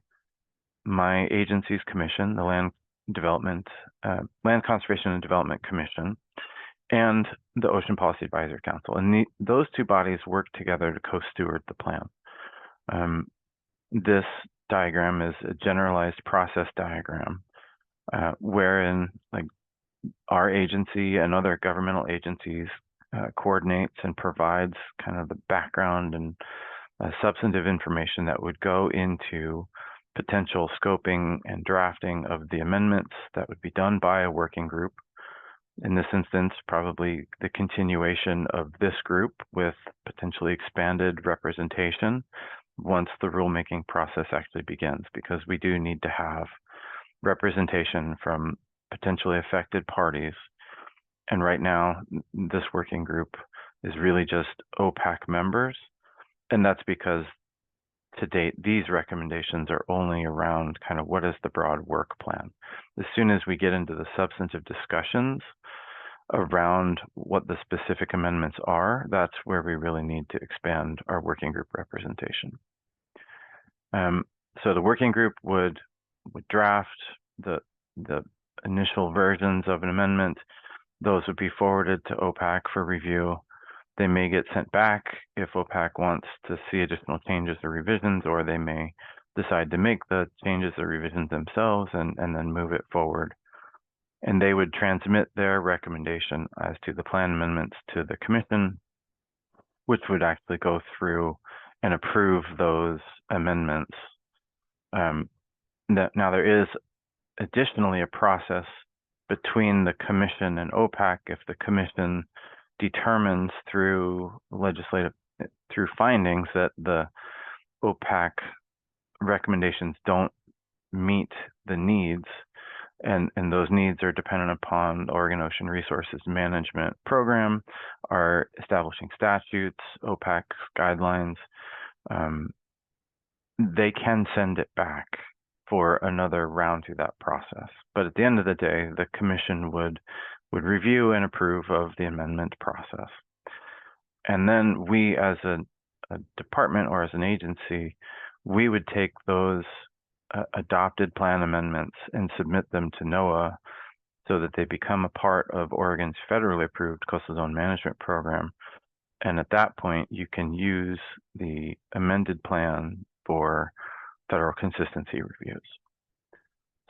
[SPEAKER 1] my agency's commission, the Land Conservation and Development Commission, and the Ocean Policy Advisory Council. And those two bodies work together to co-steward the plan. This diagram is a generalized process diagram, wherein our agency and other governmental agencies coordinates and provides kind of the background and substantive information that would go into potential scoping and drafting of the amendments that would be done by a working group. In this instance, probably the continuation of this group with potentially expanded representation once the rulemaking process actually begins, because we do need to have representation from potentially affected parties. And right now, this working group is really just OPAC members. And that's because to date, these recommendations are only around kind of what is the broad work plan. As soon as we get into the substantive discussions around what the specific amendments are, that's where we really need to expand our working group representation. So the working group would draft the initial versions of an amendment. Those would be forwarded to OPAC for review. They may get sent back if OPAC wants to see additional changes or revisions, or they may decide to make the changes or revisions themselves and then move it forward. And they would transmit their recommendation as to the plan amendments to the commission, which would actually go through and approve those amendments. Now there is additionally a process between the commission and OPAC if the commission determines through findings that the OPAC recommendations don't meet the needs, and those needs are dependent upon the Oregon Ocean Resources Management Program, our establishing statutes, OPAC's guidelines. They can send it back for another round through that process. But at the end of the day, the commission would review and approve of the amendment process. And then we as a department or as an agency, we would take those adopted plan amendments and submit them to NOAA so that they become a part of Oregon's federally approved coastal zone management program. And at that point, you can use the amended plan for federal consistency reviews.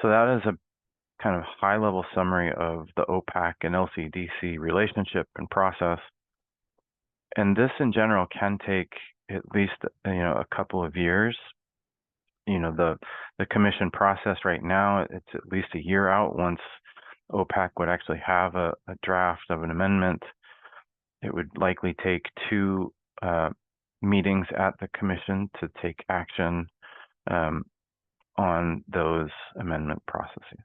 [SPEAKER 1] So that is a kind of high-level summary of the OPAC and LCDC relationship and process. And this in general can take at least, a couple of years. The commission process right now, it's at least a year out. Once OPAC would actually have a draft of an amendment, it would likely take 2 meetings at the commission to take action on those amendment processes.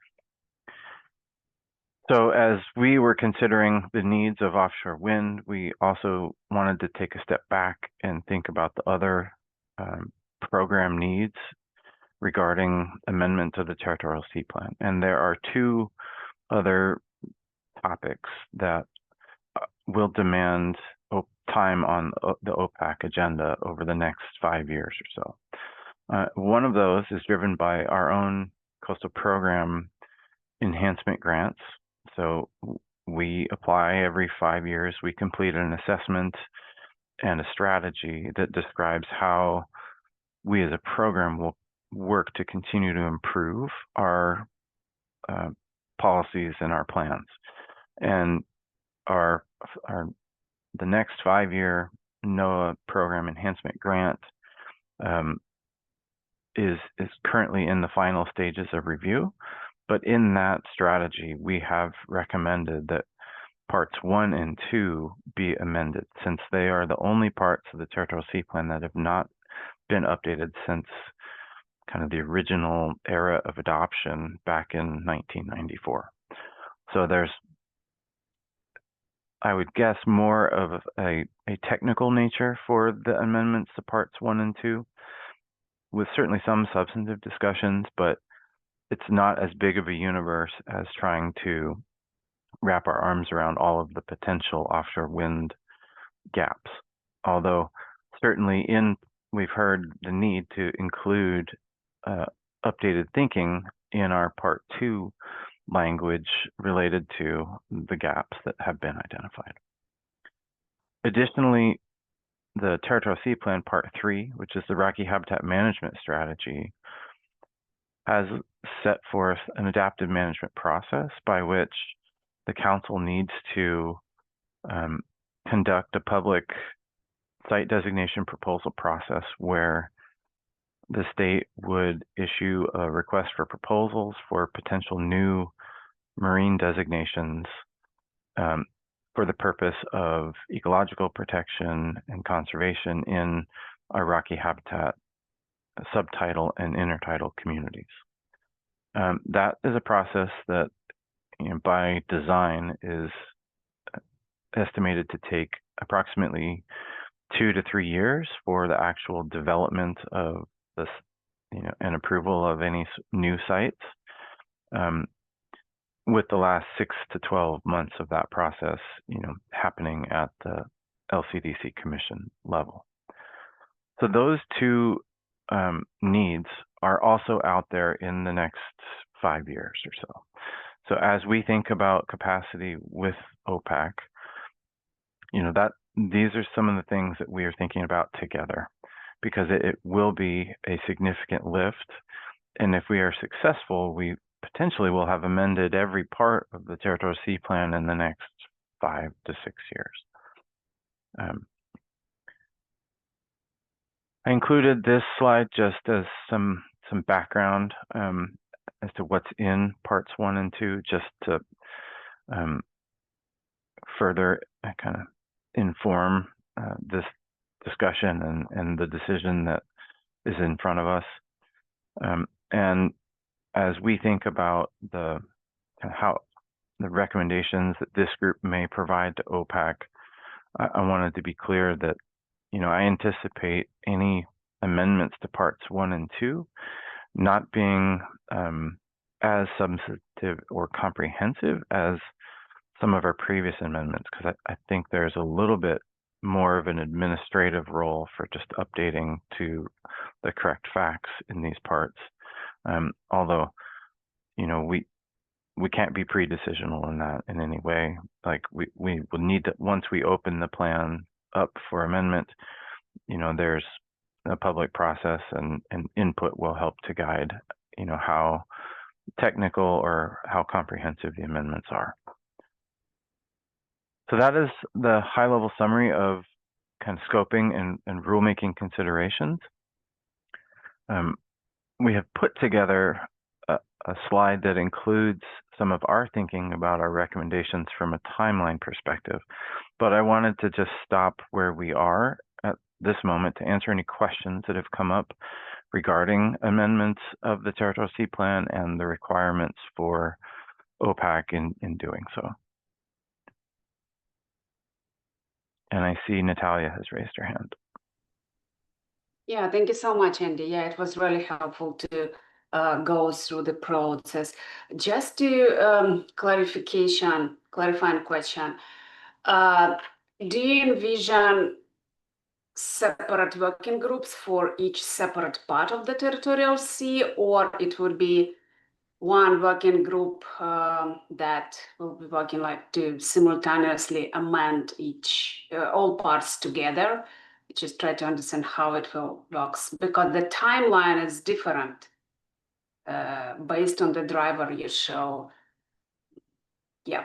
[SPEAKER 1] So as we were considering the needs of offshore wind, we also wanted to take a step back and think about the other program needs regarding amendment to the Territorial Sea Plan. And there are 2 other topics that will demand time on the OPAC agenda over the next 5 years or so. One of those is driven by our own coastal program enhancement grants. So we apply every 5 years. We complete an assessment and a strategy that describes how we as a program will work to continue to improve our policies and our plans. And the next 5-year NOAA program enhancement grant is currently in the final stages of review. But in that strategy, we have recommended that parts 1 and 2 be amended, since they are the only parts of the Territorial Sea Plan that have not been updated since kind of the original era of adoption back in 1994. So there's, I would guess, more of a technical nature for the amendments to parts 1 and 2, with certainly some substantive discussions, but it's not as big of a universe as trying to wrap our arms around all of the potential offshore wind gaps. Although certainly we've heard the need to include updated thinking in our part 2 language related to the gaps that have been identified. Additionally, the Territorial Sea Plan Part 3, which is the Rocky Habitat Management Strategy, has set forth an adaptive management process by which the council needs to conduct a public site designation proposal process where the state would issue a request for proposals for potential new marine designations for the purpose of ecological protection and conservation in our Rocky Habitat subtidal and intertidal communities. That is a process that, by design, is estimated to take approximately 2 to 3 years for the actual development of this, and approval of any new sites, with the last 6 to 12 months of that process, happening at the LCDC Commission level. So those 2 needs are also out there in the next 5 years or so. So as we think about capacity with OPAC, these are some of the things that we are thinking about together, because it will be a significant lift. And if we are successful, we potentially will have amended every part of the Territorial Sea Plan in the next 5 to 6 years. I included this slide just as some background as to what's in parts 1 and 2, just to further kind of inform this discussion and the decision that is in front of us. And as we think about how the recommendations that this group may provide to OPAC, I wanted to be clear that I anticipate any amendments to parts 1 and 2 not being as substantive or comprehensive as some of our previous amendments, because I think there's a little bit more of an administrative role for just updating to the correct facts in these parts. Although, we can't be pre-decisional in that in any way. Like we will need to, once we open the plan up for amendment, there's a public process and input will help to guide, how technical or how comprehensive the amendments are. So that is the high-level summary of kind of scoping and rulemaking considerations. We have put together a slide that includes some of our thinking about our recommendations from a timeline perspective, but I wanted to just stop where we are at this moment to answer any questions that have come up regarding amendments of the Territorial Sea Plan and the requirements for OPAC in doing so. And I see Natalia has raised her hand.
[SPEAKER 5] Yeah, thank you so much, Andy. Yeah, it was really helpful to go through the process. Just to clarifying question, do you envision separate working groups for each separate part of the territorial sea, or it would be one working group that will be working like to simultaneously amend all parts together? Just try to understand how it will works, because the timeline is different based on the driver you show. Yeah.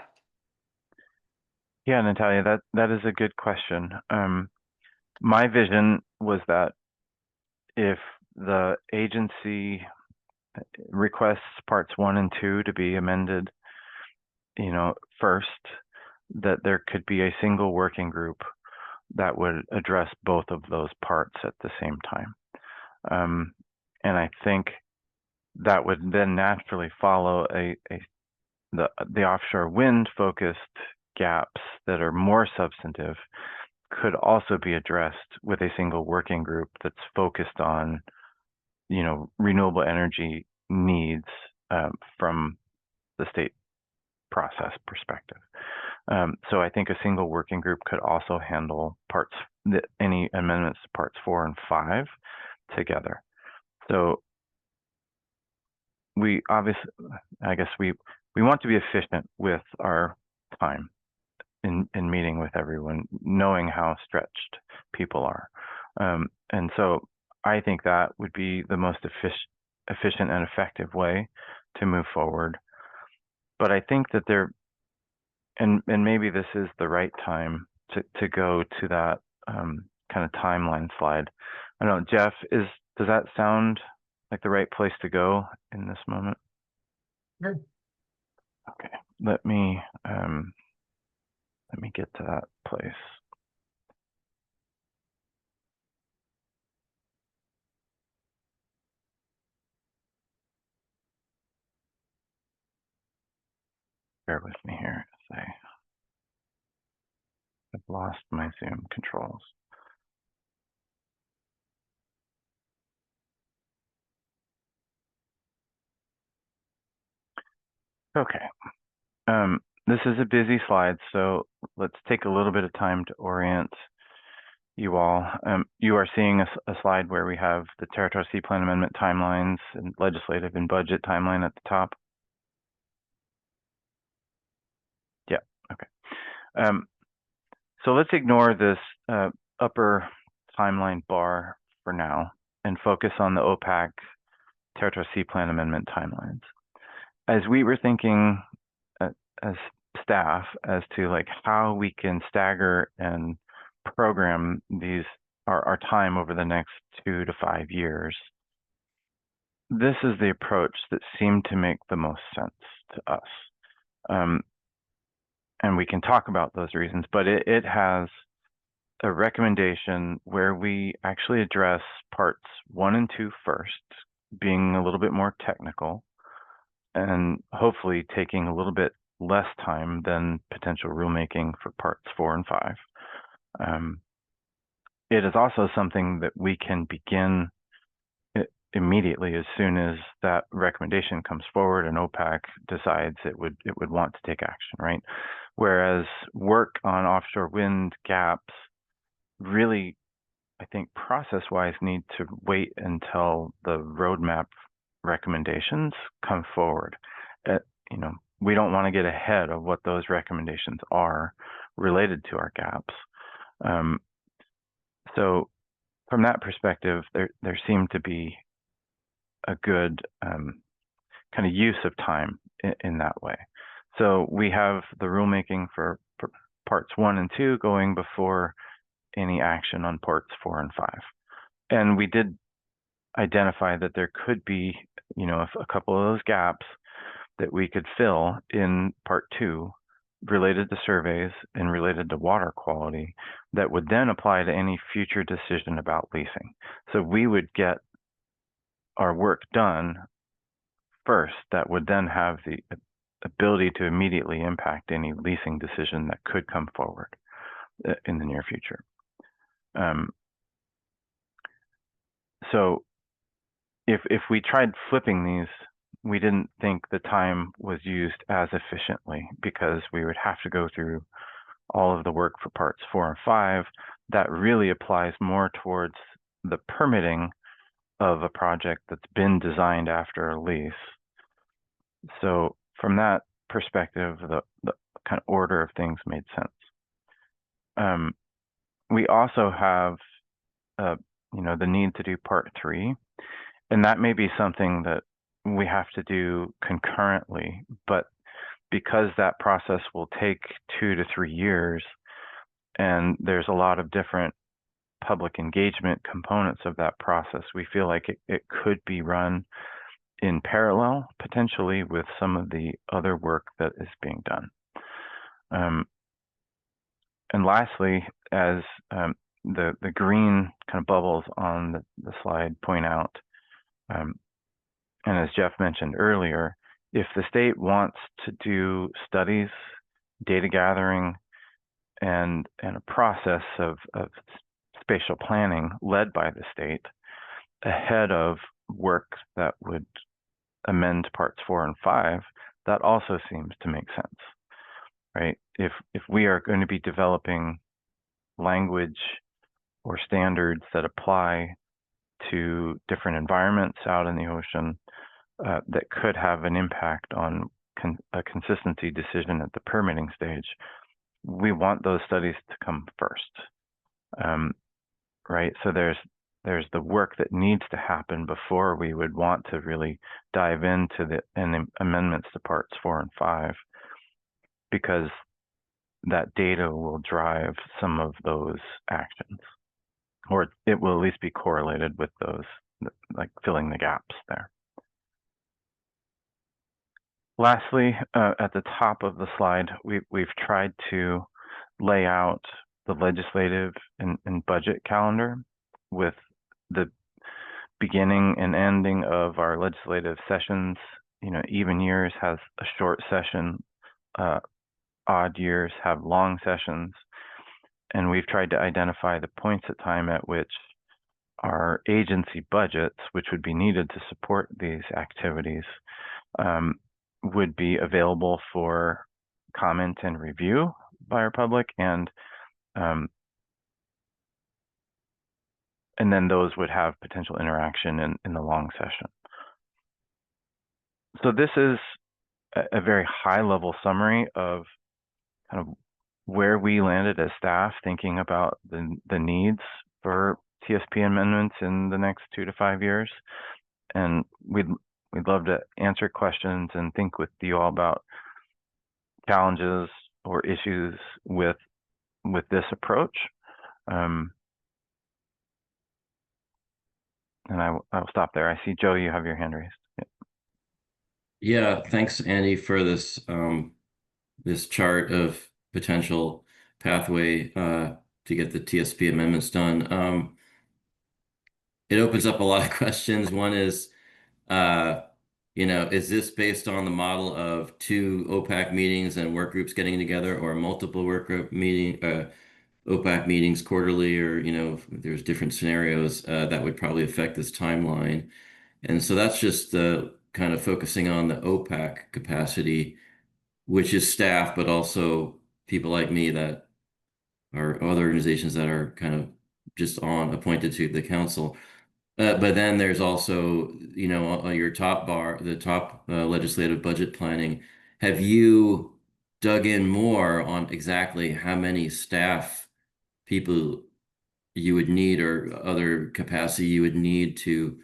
[SPEAKER 1] Yeah, Natalia, that is a good question. My vision was that if the agency requests parts 1 and 2 to be amended, first, that there could be a single working group that would address both of those parts at the same time. And I think that would then naturally follow the offshore wind focused gaps that are more substantive could also be addressed with a single working group that's focused on, renewable energy needs from the state process perspective. So I think a single working group could also handle any amendments to parts 4 and 5 together. So we obviously, I guess we want to be efficient with our time in meeting with everyone, knowing how stretched people are. And so I think that would be the most efficient and effective way to move forward. But I think that and maybe this is the right time to go to that kind of timeline slide. I don't know, Jeff, does that sound like the right place to go in this moment?
[SPEAKER 3] Sure.
[SPEAKER 1] Okay, let me get to that place. Bear with me here. I've lost my Zoom controls. Okay. This is a busy slide, so let's take a little bit of time to orient you all. You are seeing a slide where we have the Territorial Sea Plan amendment timelines and legislative and budget timeline at the top. Yeah, okay. So let's ignore this upper timeline bar for now and focus on the OPAC Territorial Sea Plan amendment timelines. As we were thinking as staff as to like how we can stagger and program our time over the next 2 to 5 years, this is the approach that seemed to make the most sense to us. And we can talk about those reasons, but it has a recommendation where we actually address parts 1 and 2 first, being a little bit more technical, and hopefully taking a little bit less time than potential rulemaking for parts 4 and 5. It is also something that we can begin immediately as soon as that recommendation comes forward and OPAC decides it would want to take action, right? Whereas work on offshore wind gaps really, I think process-wise, need to wait until the roadmap recommendations come forward. We don't want to get ahead of what those recommendations are related to our gaps. So from that perspective, there seemed to be a good kind of use of time in that way. So we have the rulemaking for parts 1 and 2 going before any action on parts 4 and 5. And we did identify that there could be, a couple of those gaps that we could fill in part 2 related to surveys and related to water quality that would then apply to any future decision about leasing. So we would get our work done first that would then have the ability to immediately impact any leasing decision that could come forward in the near future. So if we tried flipping these, we didn't think the time was used as efficiently because we would have to go through all of the work for parts 4 and 5. That really applies more towards the permitting of a project that's been designed after a lease. So from that perspective, the kind of order of things made sense. We also have, the need to do part 3, and that may be something that we have to do concurrently, but because that process will take 2 to 3 years, and there's a lot of different public engagement components of that process, we feel like it could be run in parallel, potentially with some of the other work that is being done. And lastly, as the green kind of bubbles on the slide point out, and as Jeff mentioned earlier, if the state wants to do studies, data gathering, and a process of spatial planning led by the state ahead of work that would amend parts 4 and 5, that also seems to make sense, right? If we are going to be developing language or standards that apply to different environments out in the ocean that could have an impact on a consistency decision at the permitting stage, we want those studies to come first, right? So there's the work that needs to happen before we would want to really dive into the amendments to parts 4 and 5, because that data will drive some of those actions, or it will at least be correlated with those, like filling the gaps there. Lastly, at the top of the slide, we've tried to lay out the legislative and budget calendar with the beginning and ending of our legislative sessions. Even years has a short session, odd years have long sessions, and we've tried to identify the points of time at which our agency budgets, which would be needed to support these activities, would be available for comment and review by our public, and then those would have potential interaction in the long session. So this is a very high-level summary of kind of where we landed as staff thinking about the needs for TSP amendments in the next 2 to 5 years. And we'd love to answer questions and think with you all about challenges or issues with this approach. And I'll stop there. I see, Joe, you have your hand raised.
[SPEAKER 2] Yeah, thanks, Andy, for this this chart of potential pathway to get the TSP amendments done. It opens up a lot of questions. One is, is this based on the model of 2 OPAC meetings and work groups getting together, or multiple work group OPAC meetings quarterly, or if there's different scenarios that would probably affect this timeline? And so that's just the kind of focusing on the OPAC capacity, which is staff, but also people like me that are other organizations that are kind of just appointed to the council. But then there's also, on your top bar, the top legislative budget planning. Have you dug in more on exactly how many staff people you would need, or other capacity you would need to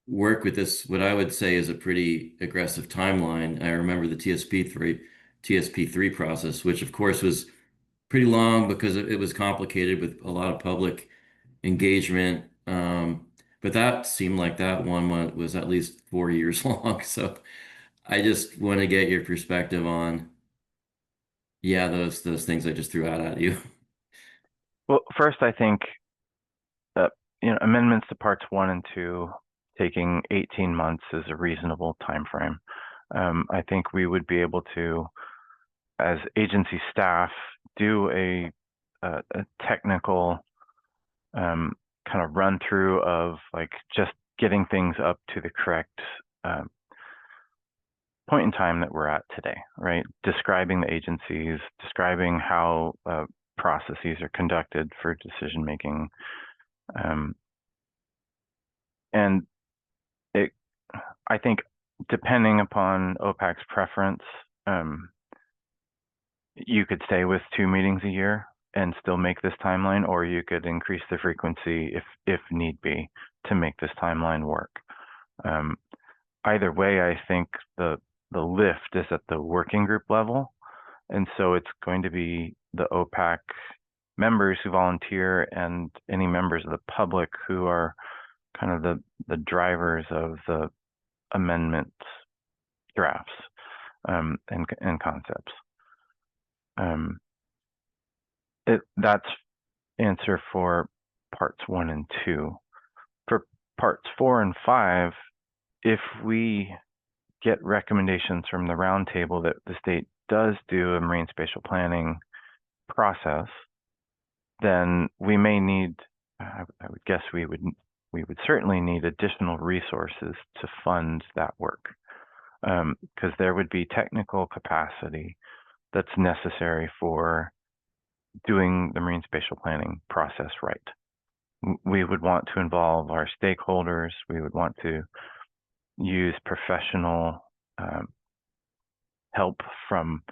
[SPEAKER 2] work with this, what I would say is a pretty aggressive timeline? I remember the TSP3 process, which of course was pretty long because it was complicated with a lot of public engagement. But that seemed like that one was at least 4 years long. So I just want to get your perspective on, yeah, those things I just threw out at you.
[SPEAKER 1] Well, first, I think that amendments to parts 1 and 2 taking 18 months is a reasonable time frame. I think we would be able to, as agency staff, do a technical kind of run through of like just getting things up to the correct point in time that we're at today, right? Describing the agencies, describing how processes are conducted for decision making, and I think depending upon OPAC's preference, you could stay with 2 meetings a year and still make this timeline, or you could increase the frequency if need be to make this timeline work. Either way, I think the lift is at the working group level, and so it's going to be the OPAC members who volunteer and any members of the public who are kind of the drivers of the amendment drafts and concepts. That's answer for parts 1 and 2. For parts 4 and 5, if we get recommendations from the roundtable that the state does do a marine spatial planning process, then we may need, I would guess we would certainly need additional resources to fund that work, because there would be technical capacity that's necessary for doing the marine spatial planning process right. We would want to involve our stakeholders. We would want to use professional help from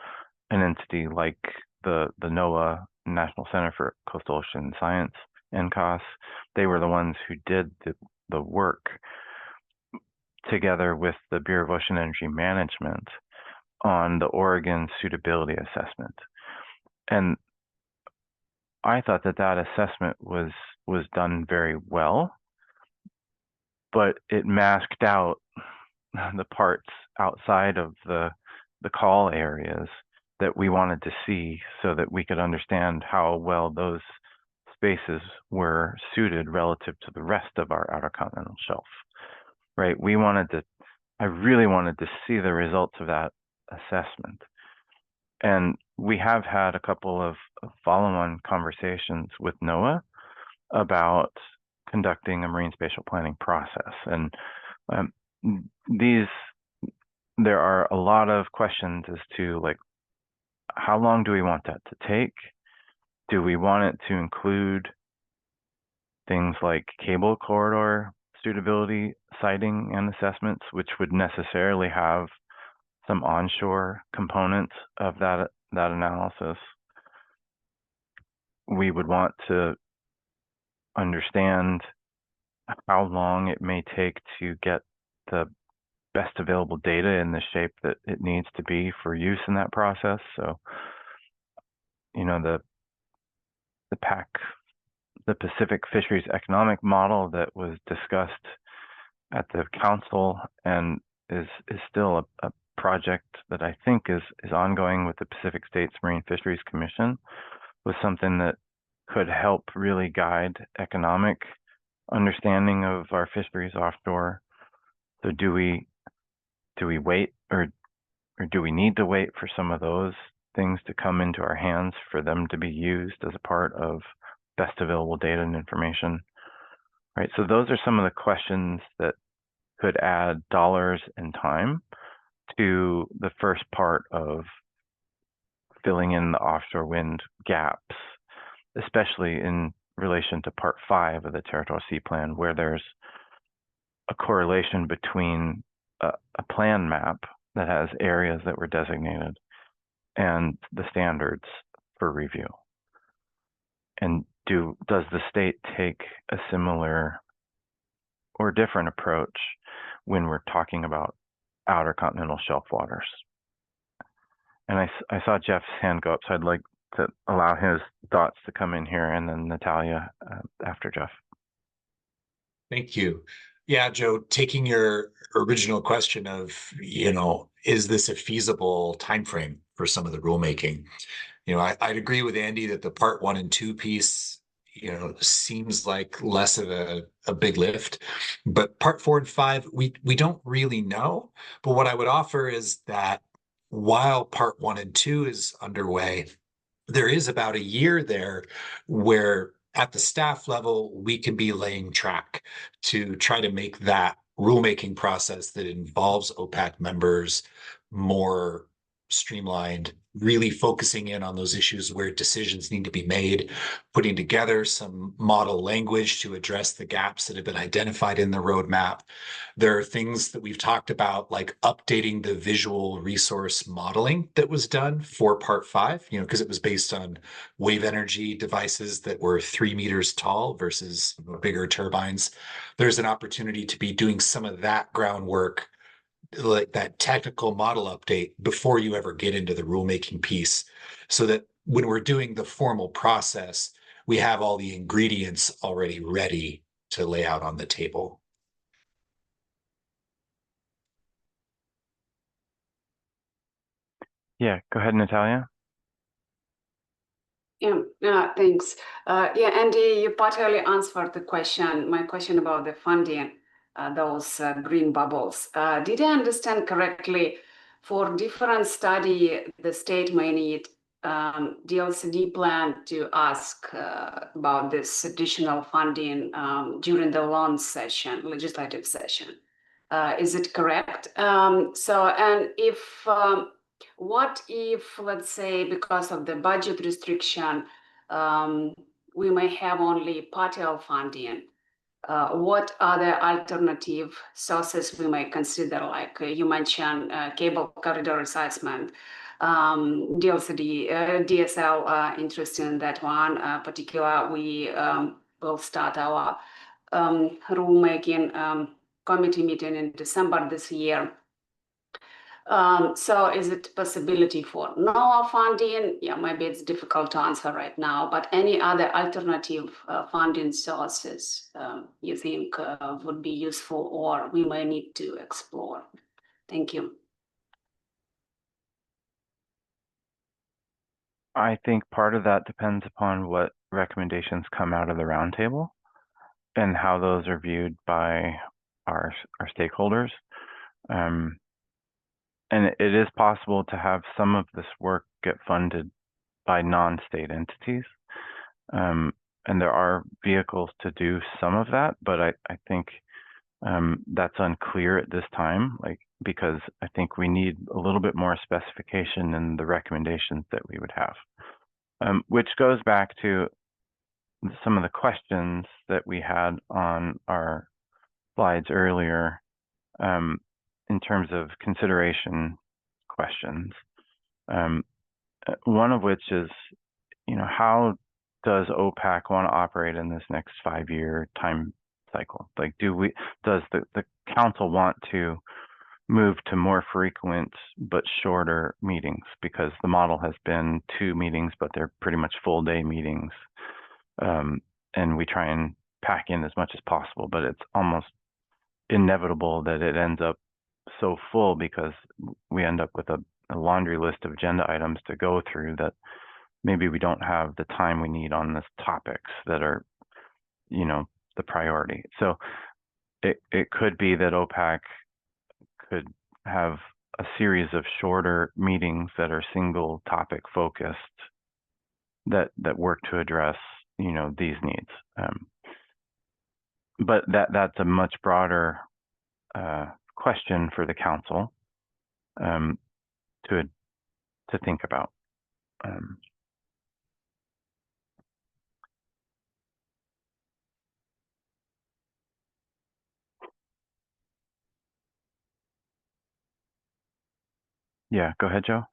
[SPEAKER 1] an entity like the NOAA, National Center for Coastal Ocean Science, NCOS. They were the ones who did the work together with the Bureau of Ocean Energy Management on the Oregon suitability assessment. And I thought that assessment was done very well, but it masked out the parts outside of the call areas that we wanted to see so that we could understand how well those spaces were suited relative to the rest of our outer continental shelf, right? I really wanted to see the results of that assessment. And we have had a couple of follow-on conversations with NOAA about conducting a marine spatial planning process. And there are a lot of questions as to like, how long do we want that to take? Do we want it to include things like cable corridor suitability siting and assessments, which would necessarily have some onshore components of that analysis? We would want to understand how long it may take to get the best available data in the shape that it needs to be for use in that process. So, the PAC, the Pacific Fisheries Economic Model that was discussed at the council and is still a project that I think is ongoing with the Pacific States Marine Fisheries Commission, was something that could help really guide economic understanding of our fisheries offshore. So do we wait, or do we need to wait for some of those things to come into our hands for them to be used as a part of best available data and information, right? So those are some of the questions that could add dollars and time to the first part of filling in the offshore wind gaps, especially in relation to part 5 of the Territorial Sea Plan, where there's a correlation between a plan map that has areas that were designated and the standards for review. And does the state take a similar or different approach when we're talking about outer continental shelf waters? And I saw Jeff's hand go up, so I'd like to allow his thoughts to come in here, and then Natalia after Jeff.
[SPEAKER 3] Thank you. Yeah, Joe, taking your original question of, is this a feasible timeframe for some of the rulemaking? I'd agree with Andy that the part 1 and 2 piece, seems like less of a big lift. But part 4 and 5, we don't really know. But what I would offer is that while part 1 and 2 is underway, there is about a year there where at the staff level, we can be laying track to try to make that rulemaking process that involves OPAC members more streamlined, really focusing in on those issues where decisions need to be made, putting together some model language to address the gaps that have been identified in the roadmap. There are things that we've talked about, like updating the visual resource modeling that was done for part 5, because it was based on wave energy devices that were 3 meters tall versus bigger turbines. There's an opportunity to be doing some of that groundwork, like that technical model update, before you ever get into the rulemaking piece, so that when we're doing the formal process, we have all the ingredients already ready to lay out on the table.
[SPEAKER 1] Yeah, go ahead, Natalia.
[SPEAKER 5] Yeah, thanks. Yeah, Andy, you partly answered my question about the funding, those green bubbles. Did I understand correctly? For different study, the state may need DLCD plan to ask about this additional funding during the legislative session. Is it correct? What if, let's say, because of the budget restriction, we may have only partial funding? What other alternative sources we may consider? Like you mentioned, cable corridor assessment, DLCD, DSL, interested in that one. Particular, we will start our rulemaking committee meeting in December this year. So is it possibility for no funding? Yeah, maybe it's difficult to answer right now, but any other alternative funding sources you think would be useful or we may need to explore? Thank you.
[SPEAKER 1] I think part of that depends upon what recommendations come out of the roundtable and how those are viewed by our stakeholders. And it is possible to have some of this work get funded by non-state entities. And there are vehicles to do some of that, but I think that's unclear at this time, because I think we need a little bit more specification in the recommendations that we would have, which goes back to some of the questions that we had on our slides earlier, in terms of consideration questions. One of which is, how does OPAC want to operate in this next 5-year time cycle? Like, does the council want to move to more frequent but shorter meetings? Because the model has been 2 meetings, but they're pretty much full day meetings. And we try and pack in as much as possible, but it's almost inevitable that it ends up so full because we end up with a laundry list of agenda items to go through that maybe we don't have the time we need on these topics that are, the priority. So it could be that OPAC could have a series of shorter meetings that are single topic focused that work to address, these needs. But that's a much broader question for the council to think about. Yeah, go ahead, Joe.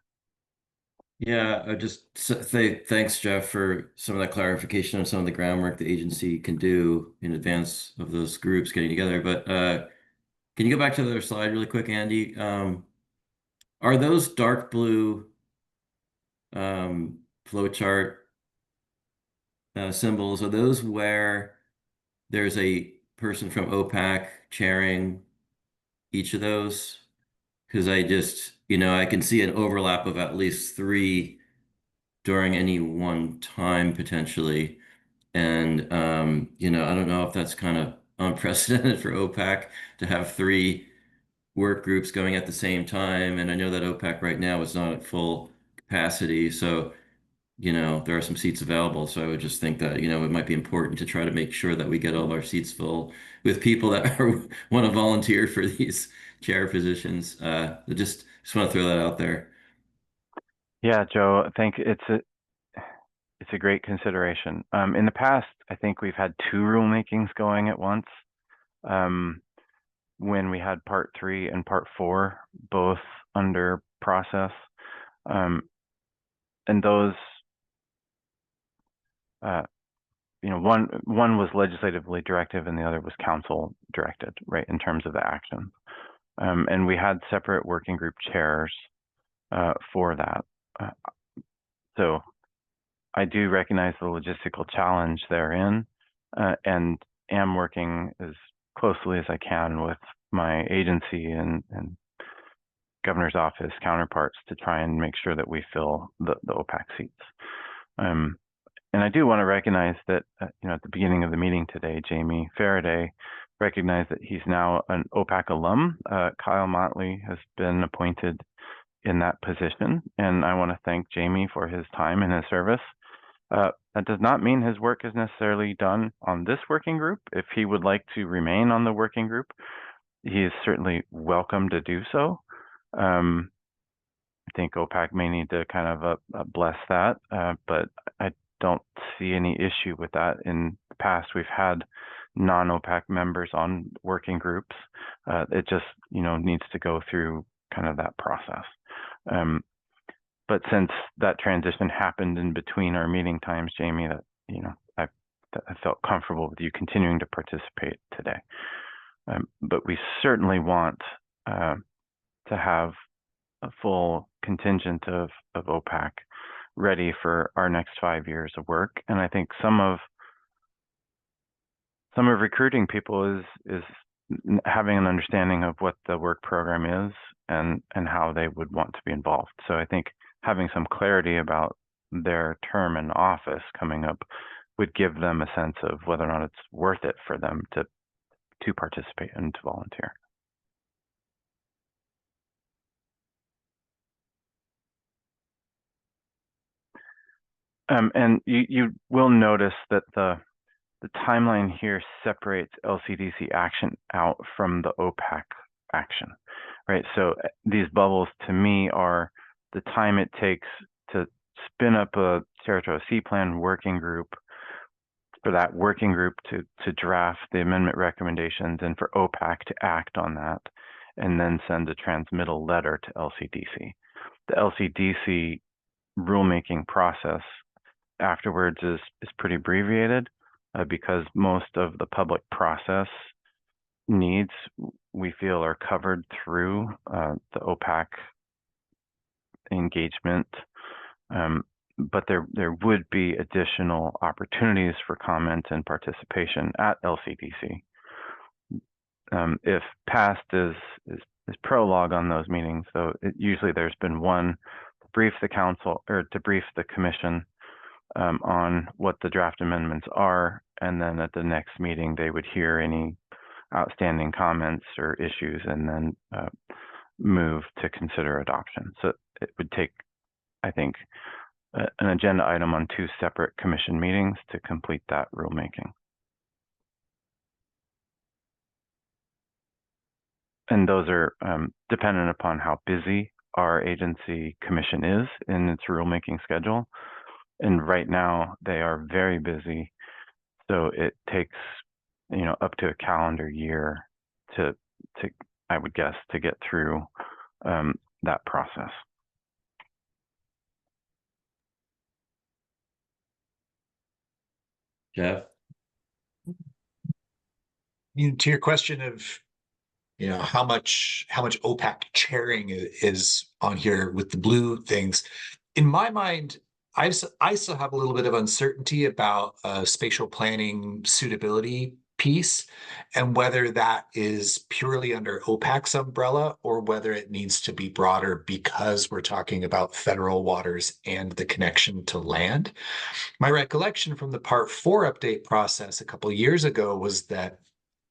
[SPEAKER 2] Yeah, I just say thanks, Jeff, for some of that clarification on some of the groundwork the agency can do in advance of those groups getting together. But can you go back to the other slide really quick, Andy? Are those dark blue flowchart symbols, are those where there's a person from OPAC chairing each of those? Because I just, I can see an overlap of at least 3 during any one time potentially. And, I don't know if that's kind of unprecedented for OPAC to have 3 work groups going at the same time. And I know that OPAC right now is not at full capacity. So, there are some seats available. So I would just think that, it might be important to try to make sure that we get all of our seats full with people that want to volunteer for these chair positions. Just want to throw that out there.
[SPEAKER 1] Yeah, Joe, I think it's a great consideration. In the past, I think we've had 2 rulemakings going at once. When we had part 3 and part 4, both under process. And those, one was legislatively directive and the other was council directed, right, in terms of the action. And we had separate working group chairs for that. So I do recognize the logistical challenge therein, and am working as closely as I can with my agency and governor's office counterparts to try and make sure that we fill the OPAC seats. And I do want to recognize that, at the beginning of the meeting today, Jamie Faraday recognized that he's now an OPAC alum. Kyle Motley has been appointed in that position, and I want to thank Jamie for his time and his service. That does not mean his work is necessarily done on this working group. If he would like to remain on the working group, he is certainly welcome to do so. I think OPAC may need to kind of bless that, but I don't see any issue with that. In the past, we've had non-OPAC members on working groups. It just, needs to go through kind of that process. But since that transition happened in between our meeting times, Jamie, that, I felt comfortable with you continuing to participate today. But we certainly want to have a full contingent of OPAC ready for our next 5 years of work. And I think some of recruiting people is having an understanding of what the work program is and how they would want to be involved. So I think having some clarity about their term in office coming up would give them a sense of whether or not it's worth it for them to participate and to volunteer. And you will notice that the timeline here separates LCDC action out from the OPAC action, right? So these bubbles to me are the time it takes to spin up a Territorial Sea Plan working group, for that working group to draft the amendment recommendations and for OPAC to act on that and then send a transmittal letter to LCDC. The LCDC rulemaking process afterwards is pretty abbreviated because most of the public process needs we feel are covered through the OPAC engagement. But there would be additional opportunities for comment and participation at LCDC. If past is prologue on those meetings, so usually there's been one to brief the council or to brief the commission on what the draft amendments are, and then at the next meeting they would hear any outstanding comments or issues and then move to consider adoption. So it would take, I think, an agenda item on 2 separate commission meetings to complete that rulemaking. And those are dependent upon how busy our agency commission is in its rulemaking schedule. And right now they are very busy. So it takes, up to a calendar year to I would guess, to get through that process.
[SPEAKER 2] Jeff?
[SPEAKER 3] To your question of, how much OPAC chairing is on here with the blue things. In my mind, I still have a little bit of uncertainty about spatial planning suitability piece and whether that is purely under OPAC's umbrella or whether it needs to be broader because we're talking about federal waters and the connection to land. My recollection from the Part 4 update process a couple of years ago was that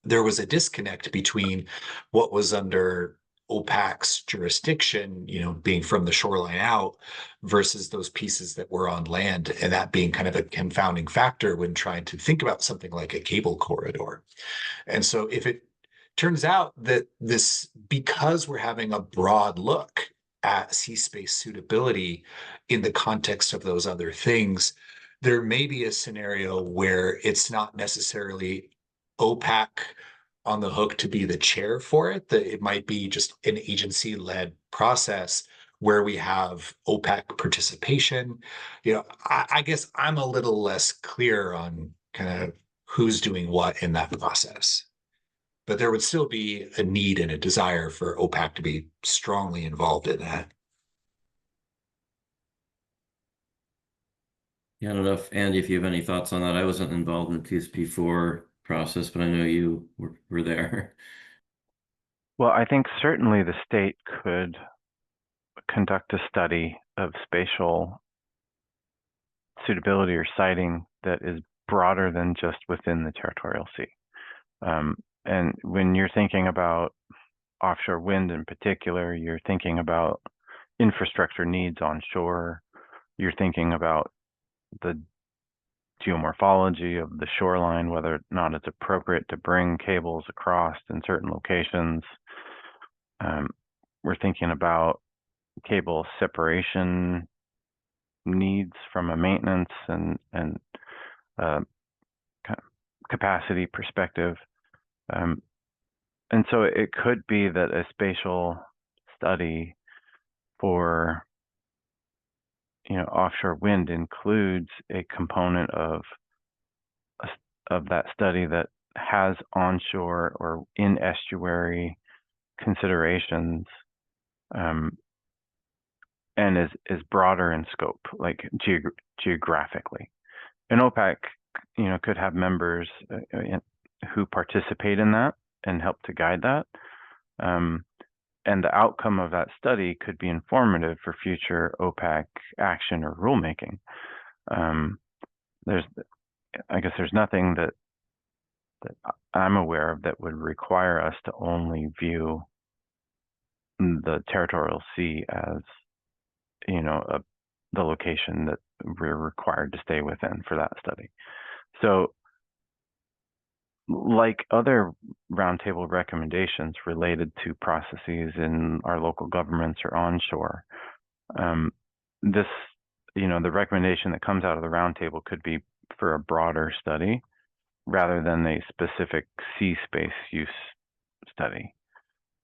[SPEAKER 3] there was a disconnect between what was under OPAC's jurisdiction, being from the shoreline out versus those pieces that were on land, and that being kind of a confounding factor when trying to think about something like a cable corridor. And so if it turns out that because we're having a broad look at sea space suitability in the context of those other things, there may be a scenario where it's not necessarily OPAC on the hook to be the chair for it, that it might be just an agency-led process where we have OPAC participation. I guess I'm a little less clear on kind of who's doing what in that process. But there would still be a need and a desire for OPAC to be strongly involved in that.
[SPEAKER 2] Yeah, I don't know if Andy, if you have any thoughts on that. I wasn't involved in the TSP4 process, but I know you were there.
[SPEAKER 1] Well, I think certainly the state could conduct a study of spatial suitability or siting that is broader than just within the territorial sea. And when you're thinking about offshore wind in particular, you're thinking about infrastructure needs on shore. You're thinking about the geomorphology of the shoreline, whether or not it's appropriate to bring cables across in certain locations. We're thinking about cable separation needs from a maintenance and capacity perspective. And so it could be that a spatial study for offshore wind includes a component of that study that has onshore or in estuary considerations, and is broader in scope, like geographically. And OPAC, could have members who participate in that and help to guide that. And the outcome of that study could be informative for future OPAC action or rulemaking. I guess there's nothing that I'm aware of that would require us to only view the territorial sea as, the location that we're required to stay within for that study. So, like other roundtable recommendations related to processes in our local governments or onshore, the recommendation that comes out of the roundtable could be for a broader study rather than a specific sea space use study.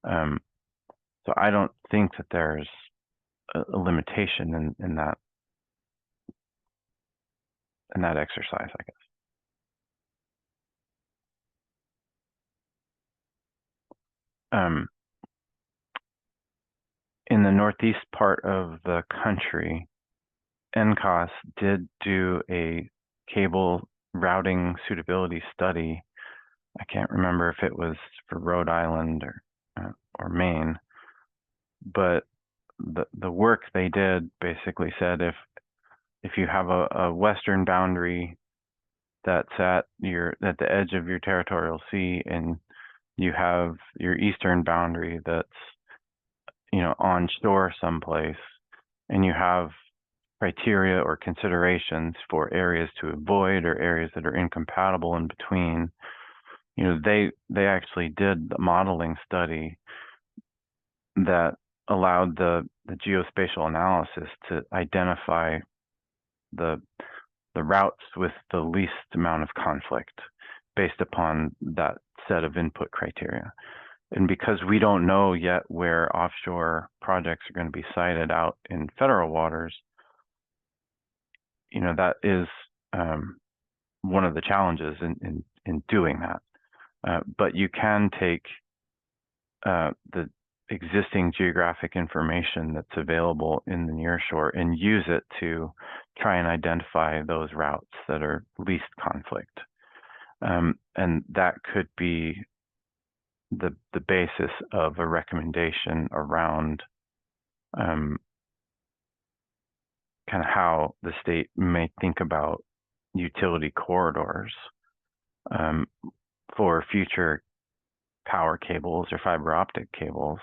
[SPEAKER 1] So I don't think that there's a limitation in that exercise, I guess. In the northeast part of the country, NCOS did do a cable routing suitability study. I can't remember if it was for Rhode Island or Maine, but the work they did basically said if you have a western boundary that's at the edge of your territorial sea, and you have your eastern boundary that's on shore someplace, and you have criteria or considerations for areas to avoid or areas that are incompatible in between, they actually did the modeling study that allowed the geospatial analysis to identify the routes with the least amount of conflict based upon that set of input criteria. And because we don't know yet where offshore projects are going to be sited out in federal waters, that is one of the challenges in doing that. But you can take the existing geographic information that's available in the nearshore and use it to try and identify those routes that are least conflict. And that could be the basis of a recommendation around kind of how the state may think about utility corridors for future power cables or fiber optic cables,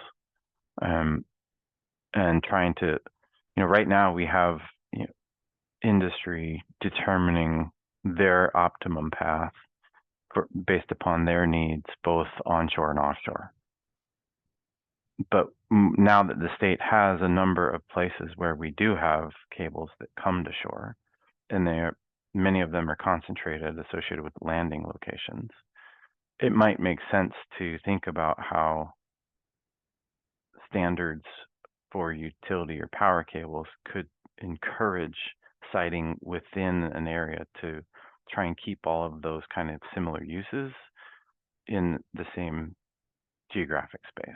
[SPEAKER 1] and trying to, right now we have industry determining their optimum path based upon their needs, both onshore and offshore. But now that the state has a number of places where we do have cables that come to shore, and many of them are concentrated, associated with landing locations, it might make sense to think about how standards for utility or power cables could encourage siting within an area to try and keep all of those kind of similar uses in the same geographic space.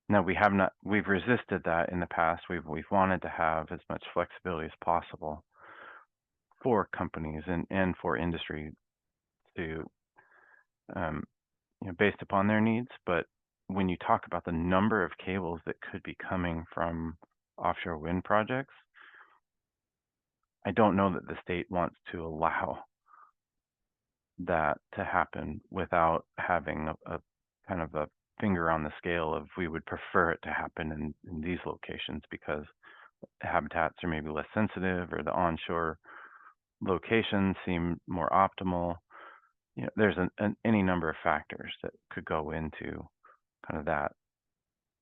[SPEAKER 1] Now, we've resisted that in the past. We've wanted to have as much flexibility as possible for companies and for industry to, based upon their needs. But when you talk about the number of cables that could be coming from offshore wind projects, I don't know that the state wants to allow that to happen without having a kind of a finger on the scale of, we would prefer it to happen in these locations because habitats are maybe less sensitive, or the onshore locations seem more optimal. There's any number of factors that could go into kind of that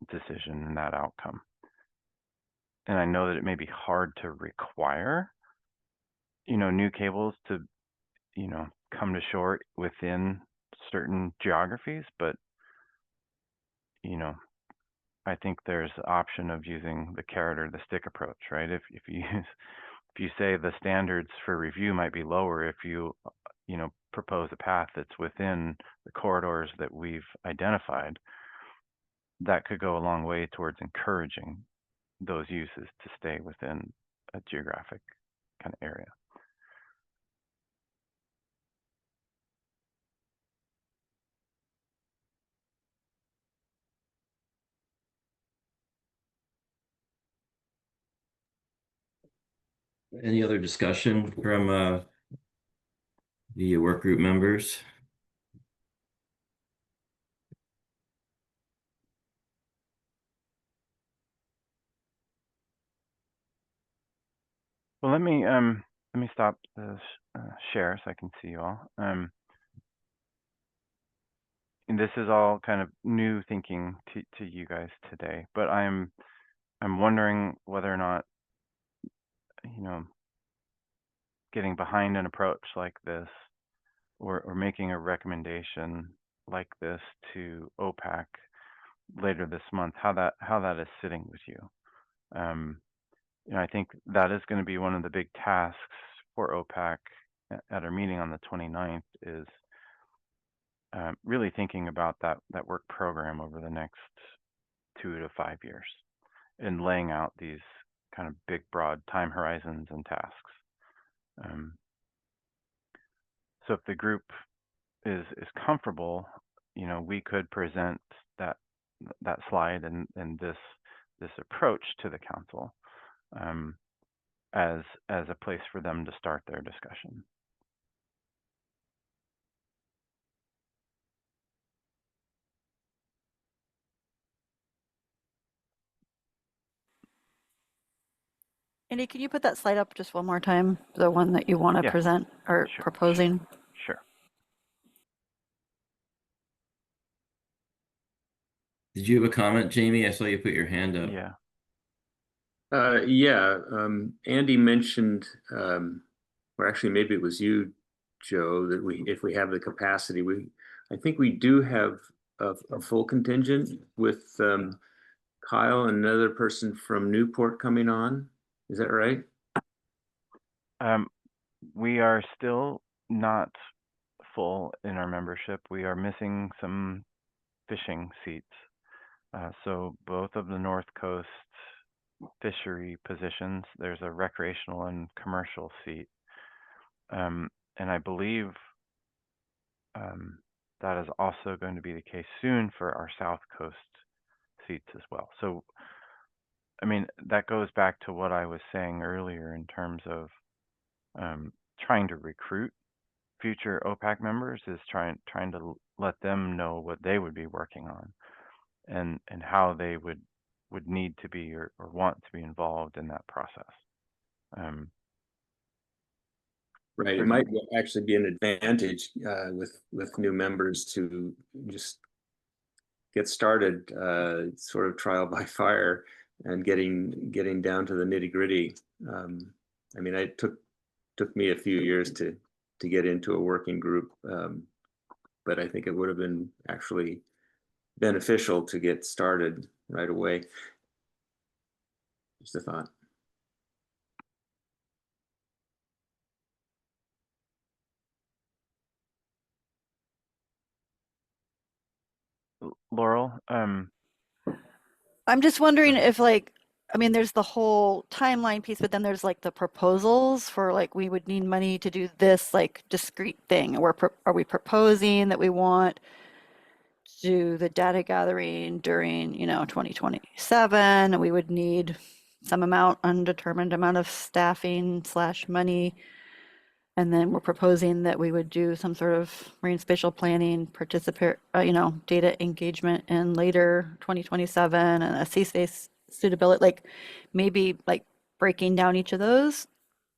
[SPEAKER 1] decision and that outcome. And I know that it may be hard to require, new cables to, come to shore within certain geographies, but, I think there's the option of using the carrot or the stick approach, right? If you say the standards for review might be lower if you, propose a path that's within the corridors that we've identified, that could go a long way towards encouraging those uses to stay within a geographic kind of area.
[SPEAKER 2] Any other discussion from the work group members?
[SPEAKER 1] Well, let me stop the share so I can see you all. And this is all kind of new thinking to you guys today, but I'm wondering whether or not, getting behind an approach like this, or making a recommendation like this to OPAC later this month, how that is sitting with you. I think that is going to be one of the big tasks for OPAC at our meeting on the 29th, is really thinking about that work program over the next 2 to 5 years, and laying out these kind of big, broad time horizons and tasks. So if the group is comfortable, we could present that slide and this approach to the council as a place for them to start their discussion.
[SPEAKER 7] Andy, can you put that slide up just one more time? The one that you want to present or
[SPEAKER 1] Sure.
[SPEAKER 7] proposing?
[SPEAKER 1] Sure.
[SPEAKER 2] Did you have a comment, Jamie? I saw you put your hand up.
[SPEAKER 1] Yeah.
[SPEAKER 8] Andy mentioned, or actually maybe it was you, Joe, that if we have the capacity, I think we do have a full contingent with Kyle and another person from Newport coming on. Is that right?
[SPEAKER 1] We are still not full in our membership. We are missing some fishing seats. So both of the North Coast fishery positions, there's a recreational and commercial seat. And I believe that is also going to be the case soon for our South Coast seats as well. So, I mean, that goes back to what I was saying earlier in terms of trying to recruit future OPAC members, is trying to let them know what they would be working on and how they would need to be or want to be involved in that process.
[SPEAKER 8] Right. It might actually be an advantage with new members to just get started, sort of trial by fire, and getting down to the nitty gritty. I mean, it took me a few years to get into a working group, but I think it would have been actually beneficial to get started right away. Just a thought.
[SPEAKER 1] Laurel,
[SPEAKER 7] I'm just wondering if I mean, there's the whole timeline piece, but then there's like the proposals for like, we would need money to do this like discrete thing. Are we proposing that we want to do the data gathering during, 2027? And we would need some undetermined amount of staffing / money. And then we're proposing that we would do some sort of marine spatial planning, data engagement in later 2027 and a sea space suitability, like maybe like breaking down each of those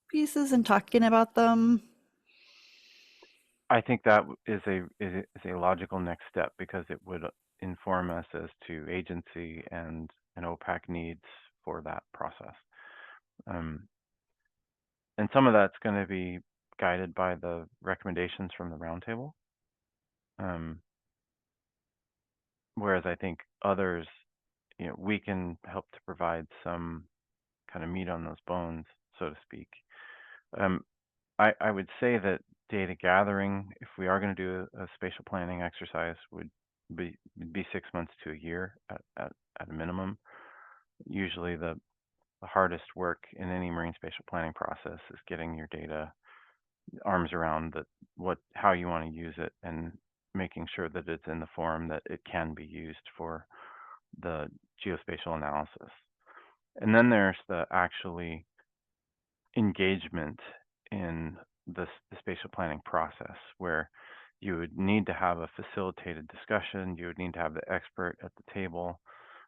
[SPEAKER 7] pieces and talking about them.
[SPEAKER 1] I think that is a logical next step, because it would inform us as to agency and OPAC needs for that process. And some of that's going to be guided by the recommendations from the roundtable. Whereas I think others, we can help to provide some kind of meat on those bones, so to speak. I would say that data gathering, if we are going to do a spatial planning exercise, would be 6 months to a year at a minimum. Usually the hardest work in any marine spatial planning process is getting your data arms around how you want to use it, and making sure that it's in the form that it can be used for the geospatial analysis. And then there's the actually engagement in the spatial planning process, where you would need to have a facilitated discussion. You would need to have the expert at the table,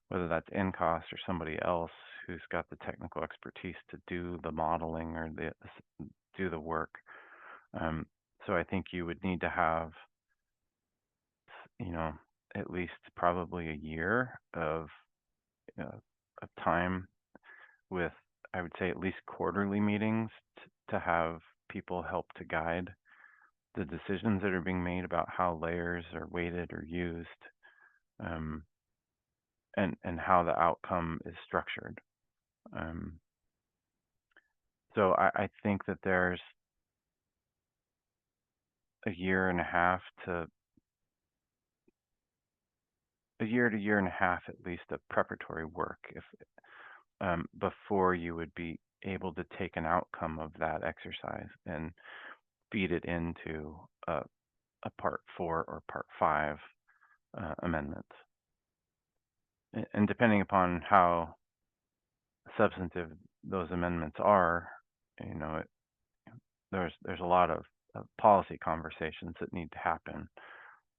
[SPEAKER 1] whether that's NCOS or somebody else who's got the technical expertise to do the modeling or do the work. So I think you would need to have, at least probably a year of time, with, I would say, at least quarterly meetings to have people help to guide the decisions that are being made about how layers are weighted or used, and how the outcome is structured. So I think that there's a year to year and a half at least of preparatory work before you would be able to take an outcome of that exercise and feed it into a Part 4 or Part 5 amendment. And depending upon how substantive those amendments are, there's a lot of policy conversations that need to happen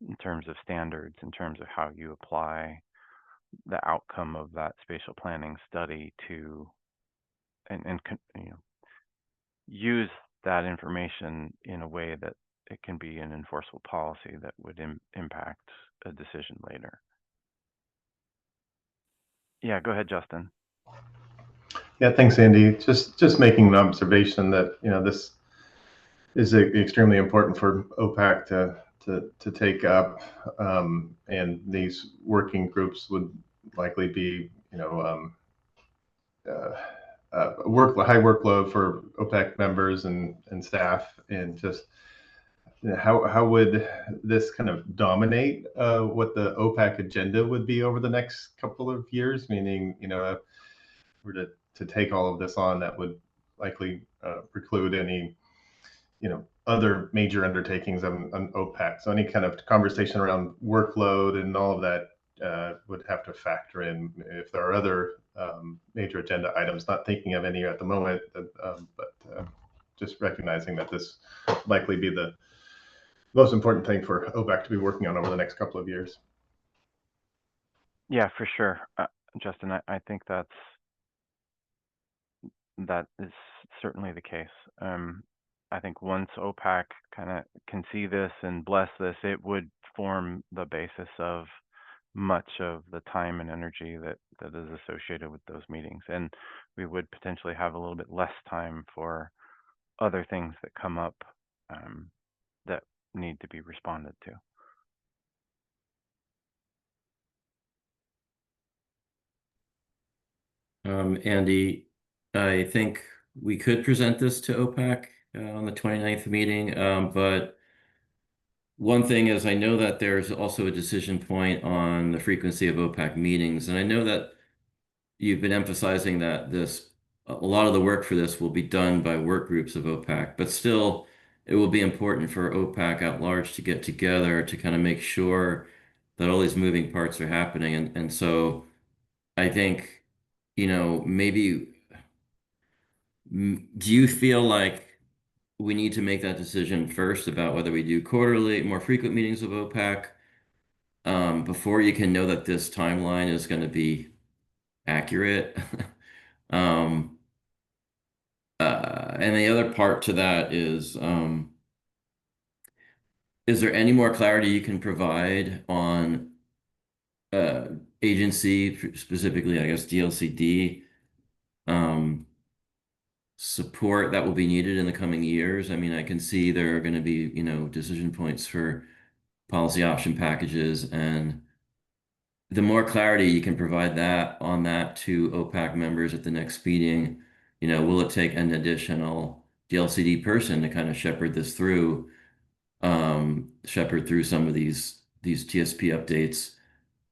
[SPEAKER 1] in terms of standards, in terms of how you apply the outcome of that spatial planning study to and use that information in a way that it can be an enforceable policy that would impact a decision later. Yeah, go ahead, Justin.
[SPEAKER 6] Yeah, thanks, Andy. Just making an observation that this is extremely important for OPAC to take up, and these working groups would likely be high workload for OPAC members and staff, and just how would this kind of dominate what the OPAC agenda would be over the next couple of years? Meaning, if we're to take all of this on, that would likely preclude any, other major undertakings on OPAC. So any kind of conversation around workload and all of that would have to factor in if there are other major agenda items. Not thinking of any at the moment, but just recognizing that this likely be the most important thing for OPAC to be working on over the next couple of years.
[SPEAKER 1] Yeah, for sure. Justin, I think that is certainly the case. I think once OPAC kind of can see this and bless this, it would form the basis of much of the time and energy that is associated with those meetings. And we would potentially have a little bit less time for other things that come up that need to be responded to.
[SPEAKER 2] Andy, I think we could present this to OPAC on the 29th meeting, but one thing is I know that there's also a decision point on the frequency of OPAC meetings, and I know that you've been emphasizing that a lot of the work for this will be done by work groups of OPAC, but still it will be important for OPAC at large to get together to kind of make sure that all these moving parts are happening. And so I think, maybe do you feel like we need to make that decision first about whether we do quarterly, more frequent meetings of OPAC, before you can know that this timeline is going to be accurate? Um, and the other part to that is there any more clarity you can provide on agency, specifically, I guess, DLCD, support that will be needed in the coming years? I mean, I can see there are going to be, decision points for policy option packages, and the more clarity you can provide on that to OPAC members at the next meeting, will it take an additional DLCD person to kind of shepherd this through, shepherd through some of these TSP updates?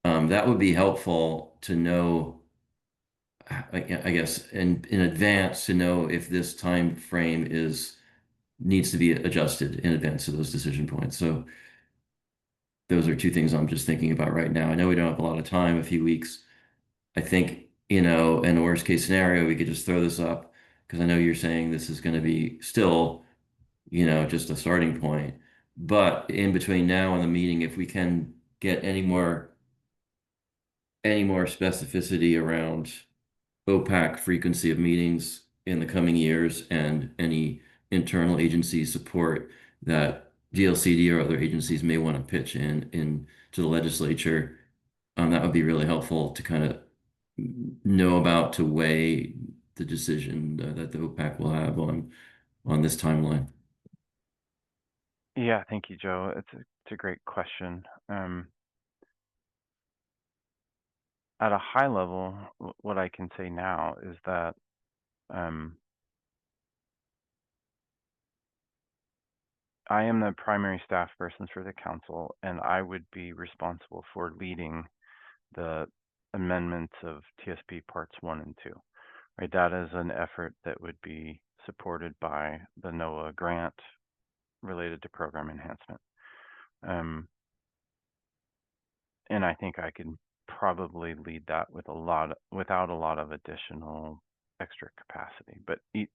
[SPEAKER 2] That would be helpful to know, I guess, in advance, to know if this time frame needs to be adjusted in advance of those decision points. So those are two things I'm just thinking about right now. I know we don't have a lot of time, a few weeks. I think, in a worst case scenario, we could just throw this up, because I know you're saying this is going to be still, just a starting point. But in between now and the meeting, if we can get any more specificity around OPAC frequency of meetings in the coming years and any internal agency support that DLCD or other agencies may want to pitch in to the legislature, that would be really helpful to kind of know about, to weigh the decision that the OPAC will have on this timeline.
[SPEAKER 1] Yeah, thank you, Joe. It's a great question. At a high level, what I can say now is that I am the primary staff person for the council, and I would be responsible for leading the amendments of TSP parts 1 and 2. Right, that is an effort that would be supported by the NOAA grant related to program enhancement. And I think I could probably lead that without a lot of additional extra capacity. But the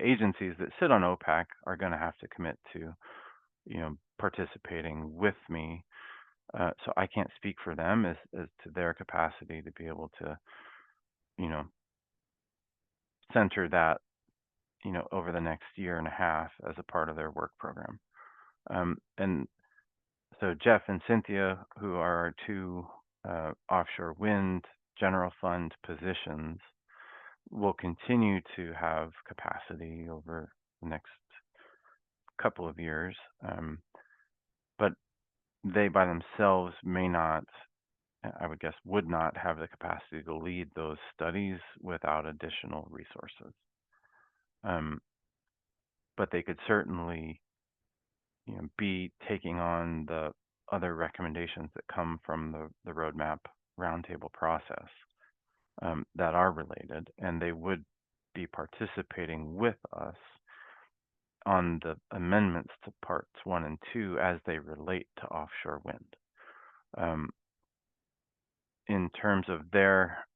[SPEAKER 1] agencies that sit on OPAC are going to have to commit to, participating with me. So I can't speak for them as to their capacity to be able to, center that, over the next year and a half as a part of their work program. And so Jeff and Cynthia, who are our two offshore wind general fund positions, will continue to have capacity over the next couple of years. But they by themselves may not, I would guess, would not have the capacity to lead those studies without additional resources. But they could certainly be taking on the other recommendations that come from the roadmap roundtable process that are related, and they would be participating with us on the amendments to parts 1 and 2 as they relate to offshore wind. In terms of their,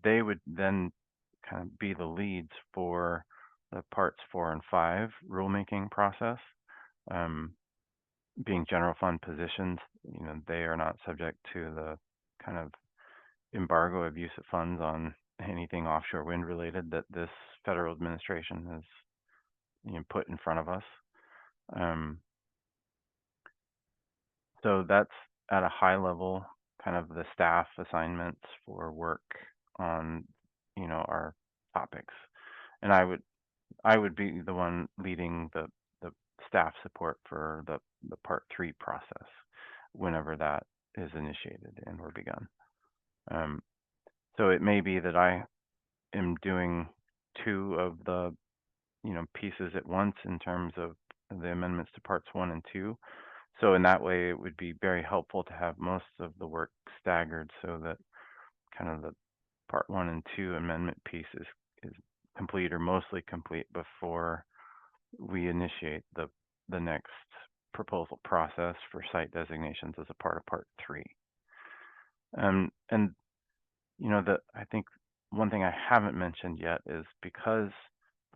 [SPEAKER 1] they would then kind of be the leads for the parts 4 and 5 rulemaking process. Being general fund positions, they are not subject to the kind of embargo of use of funds on anything offshore wind related that this federal administration has put in front of us. So that's at a high level, kind of the staff assignments for work on, our topics. And I would be the one leading the staff support for the part 3 process whenever that is initiated and or begun. So it may be that I am doing 2 of the pieces at once in terms of the amendments to parts 1 and 2. So in that way, it would be very helpful to have most of the work staggered so that kind of the part 1 and 2 amendment piece is complete or mostly complete before we initiate the next proposal process for site designations as a part of part 3. And I think one thing I haven't mentioned yet is because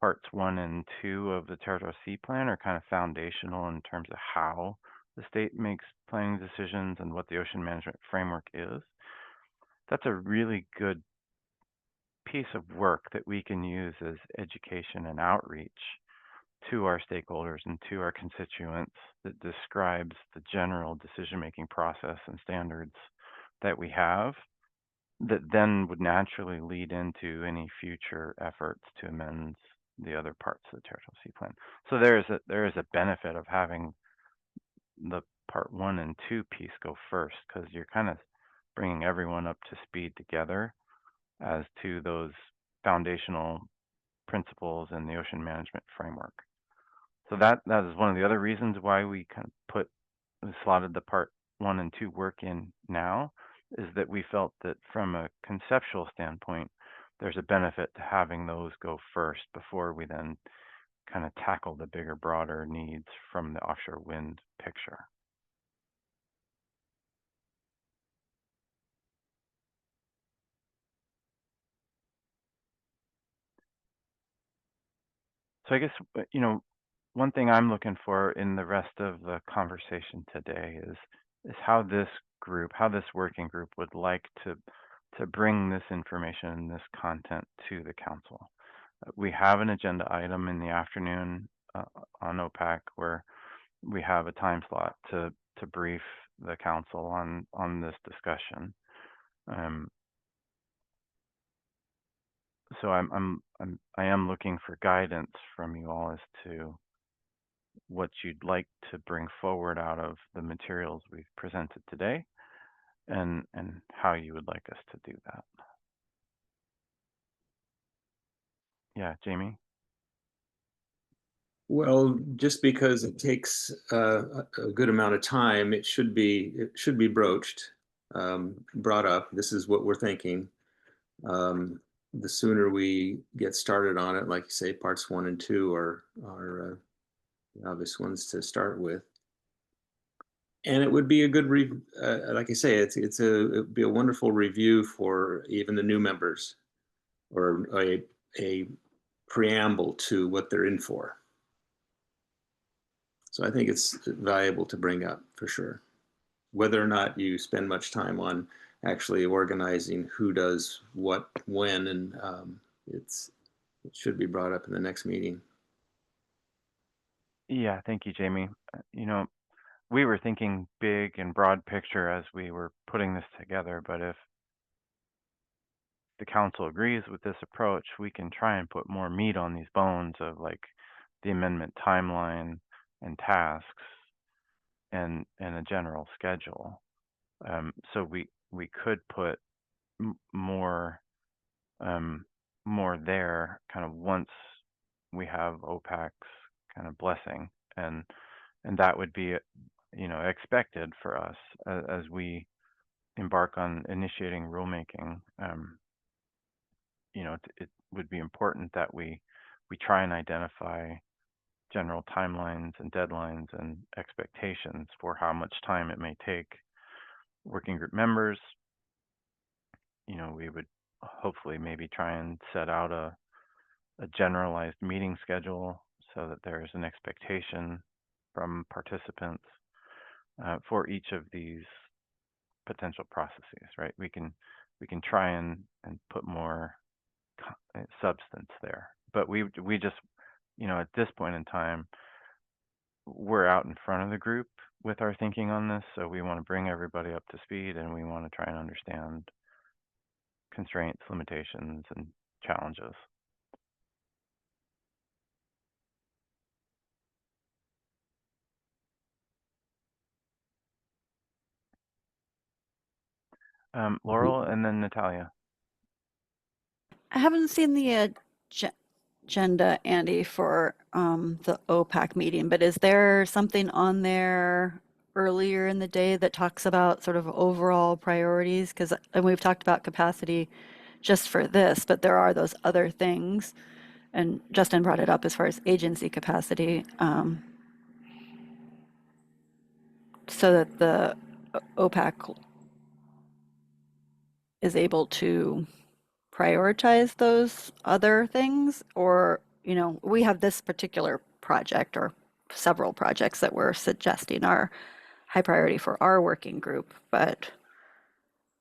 [SPEAKER 1] parts 1 and 2 of the Territorial Sea Plan are kind of foundational in terms of how the state makes planning decisions and what the ocean management framework is. That's a really good piece of work that we can use as education and outreach to our stakeholders and to our constituents that describes the general decision-making process and standards that we have that then would naturally lead into any future efforts to amend the other parts of the Territorial Sea Plan. So there is a benefit of having the part 1 and 2 piece go first, because you're kind of bringing everyone up to speed together as to those foundational principles in the ocean management framework. So that is one of the other reasons why we kind of slotted the part 1 and 2 work in now, is that we felt that from a conceptual standpoint, there's a benefit to having those go first before we then kind of tackle the bigger, broader needs from the offshore wind picture. So I guess, one thing I'm looking for in the rest of the conversation today is how this working group would like to bring this information and this content to the council. We have an agenda item in the afternoon on OPAC where we have a time slot to brief the council on this discussion. So I am looking for guidance from you all as to what you'd like to bring forward out of the materials we've presented today, and how you would like us to do that. Yeah, Jamie?
[SPEAKER 8] Well, just because it takes a good amount of time, it should be broached, brought up. This is what we're thinking. The sooner we get started on it, like you say, parts 1 and 2 are the obvious ones to start with. And it would be a good, like I say, it'd be a wonderful review for even the new members, or a preamble to what they're in for. So I think it's valuable to bring up for sure. Whether or not you spend much time on actually organizing who does what when, and it should be brought up in the next meeting.
[SPEAKER 1] Yeah, thank you, Jamie. We were thinking big and broad picture as we were putting this together, but if the council agrees with this approach, we can try and put more meat on these bones of like the amendment timeline and tasks and a general schedule. So we could put more there kind of once we have OPAC's kind of blessing, and and that would be, expected for us as we embark on initiating rulemaking. It would be important that we try and identify general timelines and deadlines and expectations for how much time it may take working group members. We would hopefully maybe try and set out a generalized meeting schedule so that there's an expectation from participants for each of these potential processes, right? We can try and put more substance there, but we just, at this point in time, we're out in front of the group with our thinking on this, so we want to bring everybody up to speed, and we want to try and understand constraints, limitations, and challenges. Laurel and then Natalia.
[SPEAKER 7] I haven't seen the agenda, Andy, for the OPAC meeting, but is there something on there earlier in the day that talks about sort of overall priorities? Because we've talked about capacity just for this, but there are those other things. And Justin brought it up as far as agency capacity, so that the OPAC is able to prioritize those other things, or, we have this particular project or several projects that we're suggesting are high priority for our working group, but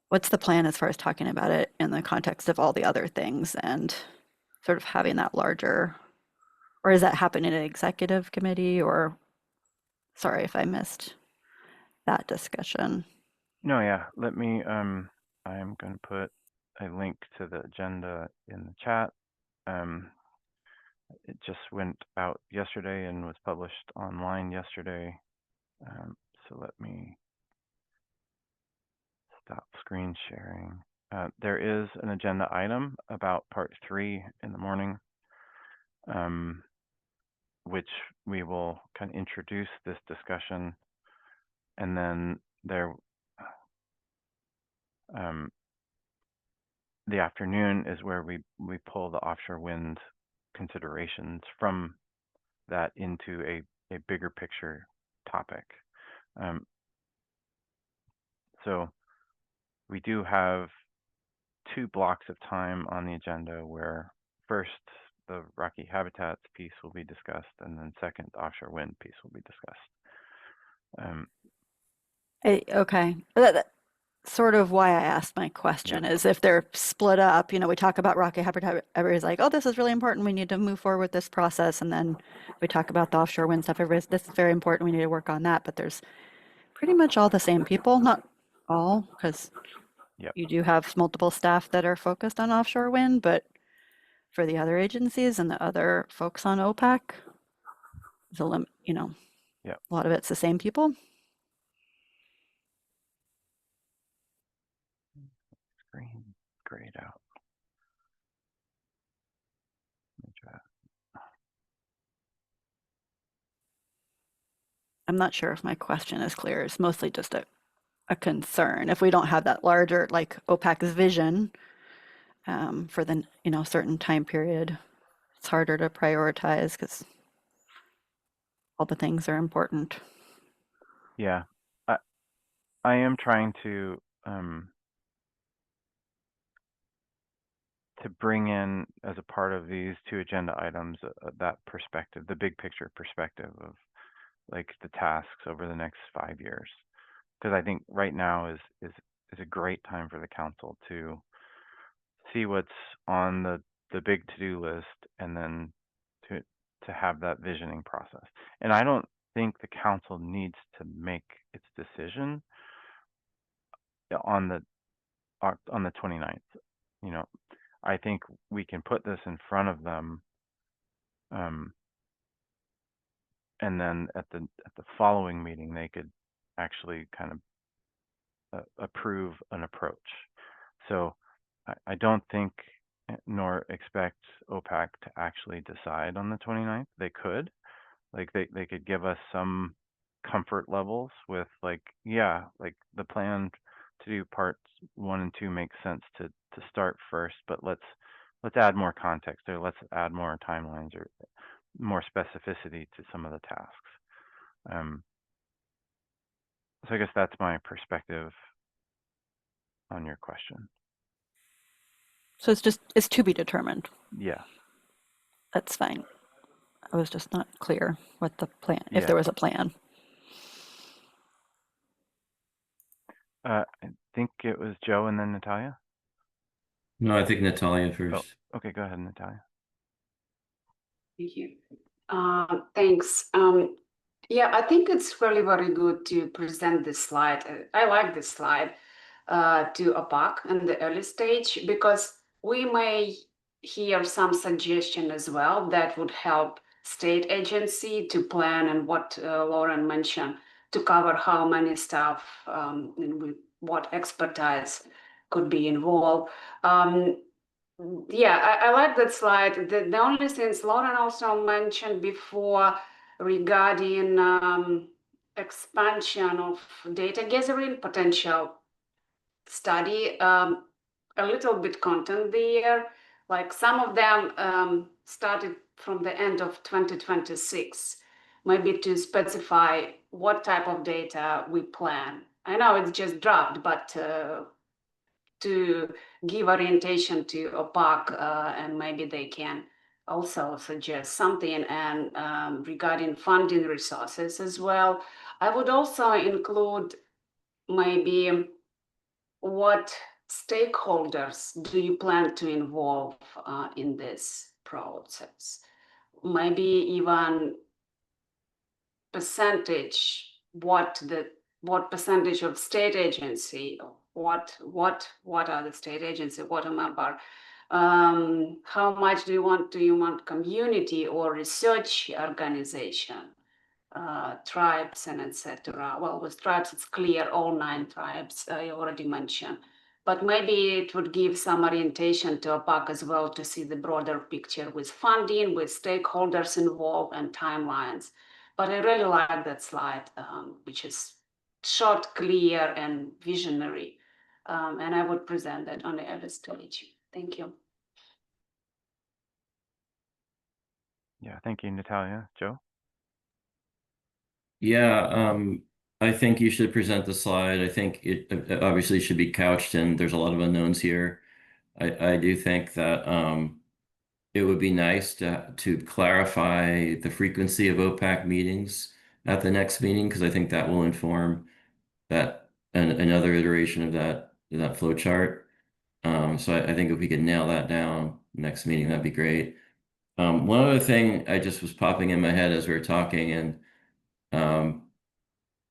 [SPEAKER 7] what's the plan as far as talking about it in the context of all the other things and sort of having that larger, or is that happening in an executive committee? Or sorry if I missed that discussion.
[SPEAKER 1] No, yeah, let me, I'm going to put a link to the agenda in the chat. It just went out yesterday and was published online yesterday. So let me stop screen sharing. There is an agenda item about part 3 in the morning, which we will kind of introduce this discussion, and then there, the afternoon is where we pull the offshore wind considerations from that into a bigger picture topic. So we do have 2 blocks of time on the agenda where first the rocky habitats piece will be discussed, and then second, the offshore wind piece will be discussed.
[SPEAKER 7] Okay. That's sort of why I asked my question, is if they're split up, we talk about rocky habitat, everybody's like, oh, this is really important, we need to move forward with this process. And then we talk about the offshore wind stuff, everybody's, this is very important, we need to work on that. But there's pretty much all the same people, not all, because you do have multiple staff that are focused on offshore wind, but for the other agencies and the other folks on OPAC, a lot of it's the same people.
[SPEAKER 1] Screen grayed out.
[SPEAKER 7] I'm not sure if my question is clear. It's mostly just a concern. If we don't have that larger, like OPAC's vision for the certain time period, it's harder to prioritize because all the things are important.
[SPEAKER 1] Yeah, I am trying to bring in, as a part of these 2 agenda items, that perspective, the big picture perspective of like the tasks over the next 5 years, because I think right now is a great time for the council to see what's on the big to-do list, and then to have that visioning process. And I don't think the council needs to make its decision on the 29th. I think we can put this in front of them, and then at the following meeting they could actually kind of approve an approach. So I don't think nor expect OPAC to actually decide on the 29th. They could, like they could give us some comfort levels with like, yeah, like the plan to do parts 1 and 2 makes sense to start first, but let's add more context, or let's add more timelines or more specificity to some of the tasks. So I guess that's my perspective on your question.
[SPEAKER 7] So it's to be determined.
[SPEAKER 1] Yeah.
[SPEAKER 7] That's fine. I was just not clear what the plan, if
[SPEAKER 1] Yeah.
[SPEAKER 7] there was a plan.
[SPEAKER 1] I think it was Joe and then Natalia.
[SPEAKER 2] No, I think Natalia first.
[SPEAKER 1] Oh, okay, go ahead, Natalia.
[SPEAKER 5] Thank you. Thanks. Yeah, I think it's really very good to present this slide. I like this slide to OPAC in the early stage, because we may hear some suggestion as well that would help state agency to plan, and what Lauren mentioned, to cover how many staff and with what expertise could be involved. Yeah, I like that slide. The only things Lauren also mentioned before regarding expansion of data gathering potential study, a little bit content there. Like some of them started from the end of 2026, maybe to specify what type of data we plan. I know it's just draft, but to give orientation to OPAC, and maybe they can also suggest something. And regarding funding resources as well, I would also include maybe what stakeholders do you plan to involve in this process? Maybe even percentage, what percentage of state agency, what are the state agency, what member, how much do you want community or research organization, tribes and etc. Well, with tribes it's clear, all 9 tribes I already mentioned, but maybe it would give some orientation to OPAC as well, to see the broader picture with funding, with stakeholders involved and timelines. But I really like that slide, which is short, clear, and visionary. And I would present that on the early stage. Thank you.
[SPEAKER 1] Yeah, thank you, Natalia. Joe?
[SPEAKER 2] Yeah, I think you should present the slide. I think it obviously should be couched, and there's a lot of unknowns here. I do think that it would be nice to clarify the frequency of OPAC meetings at the next meeting, because I think that will inform that another iteration of that flow chart. So I think if we could nail that down next meeting, that'd be great. One other thing I just was popping in my head as we were talking, and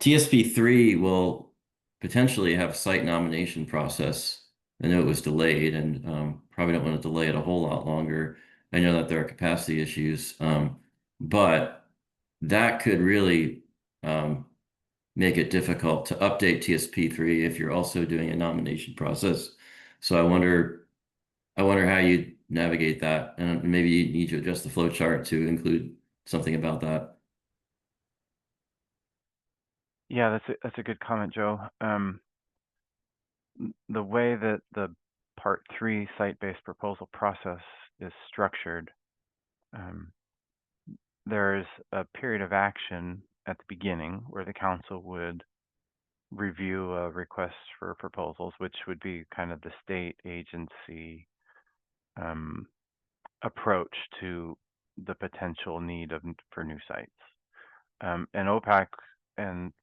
[SPEAKER 2] TSP3 will potentially have site nomination process. I know it was delayed, and probably don't want to delay it a whole lot longer. I know that there are capacity issues, but that could really make it difficult to update TSP3 if you're also doing a nomination process. So I wonder how you navigate that, and maybe you need to adjust the flow chart to include something about that.
[SPEAKER 1] Yeah, that's a good comment, Joe. The way that the Part 3 site-based proposal process is structured, there's a period of action at the beginning where the council would review a request for proposals, which would be kind of the state agency approach to the potential need for new sites. And OPAC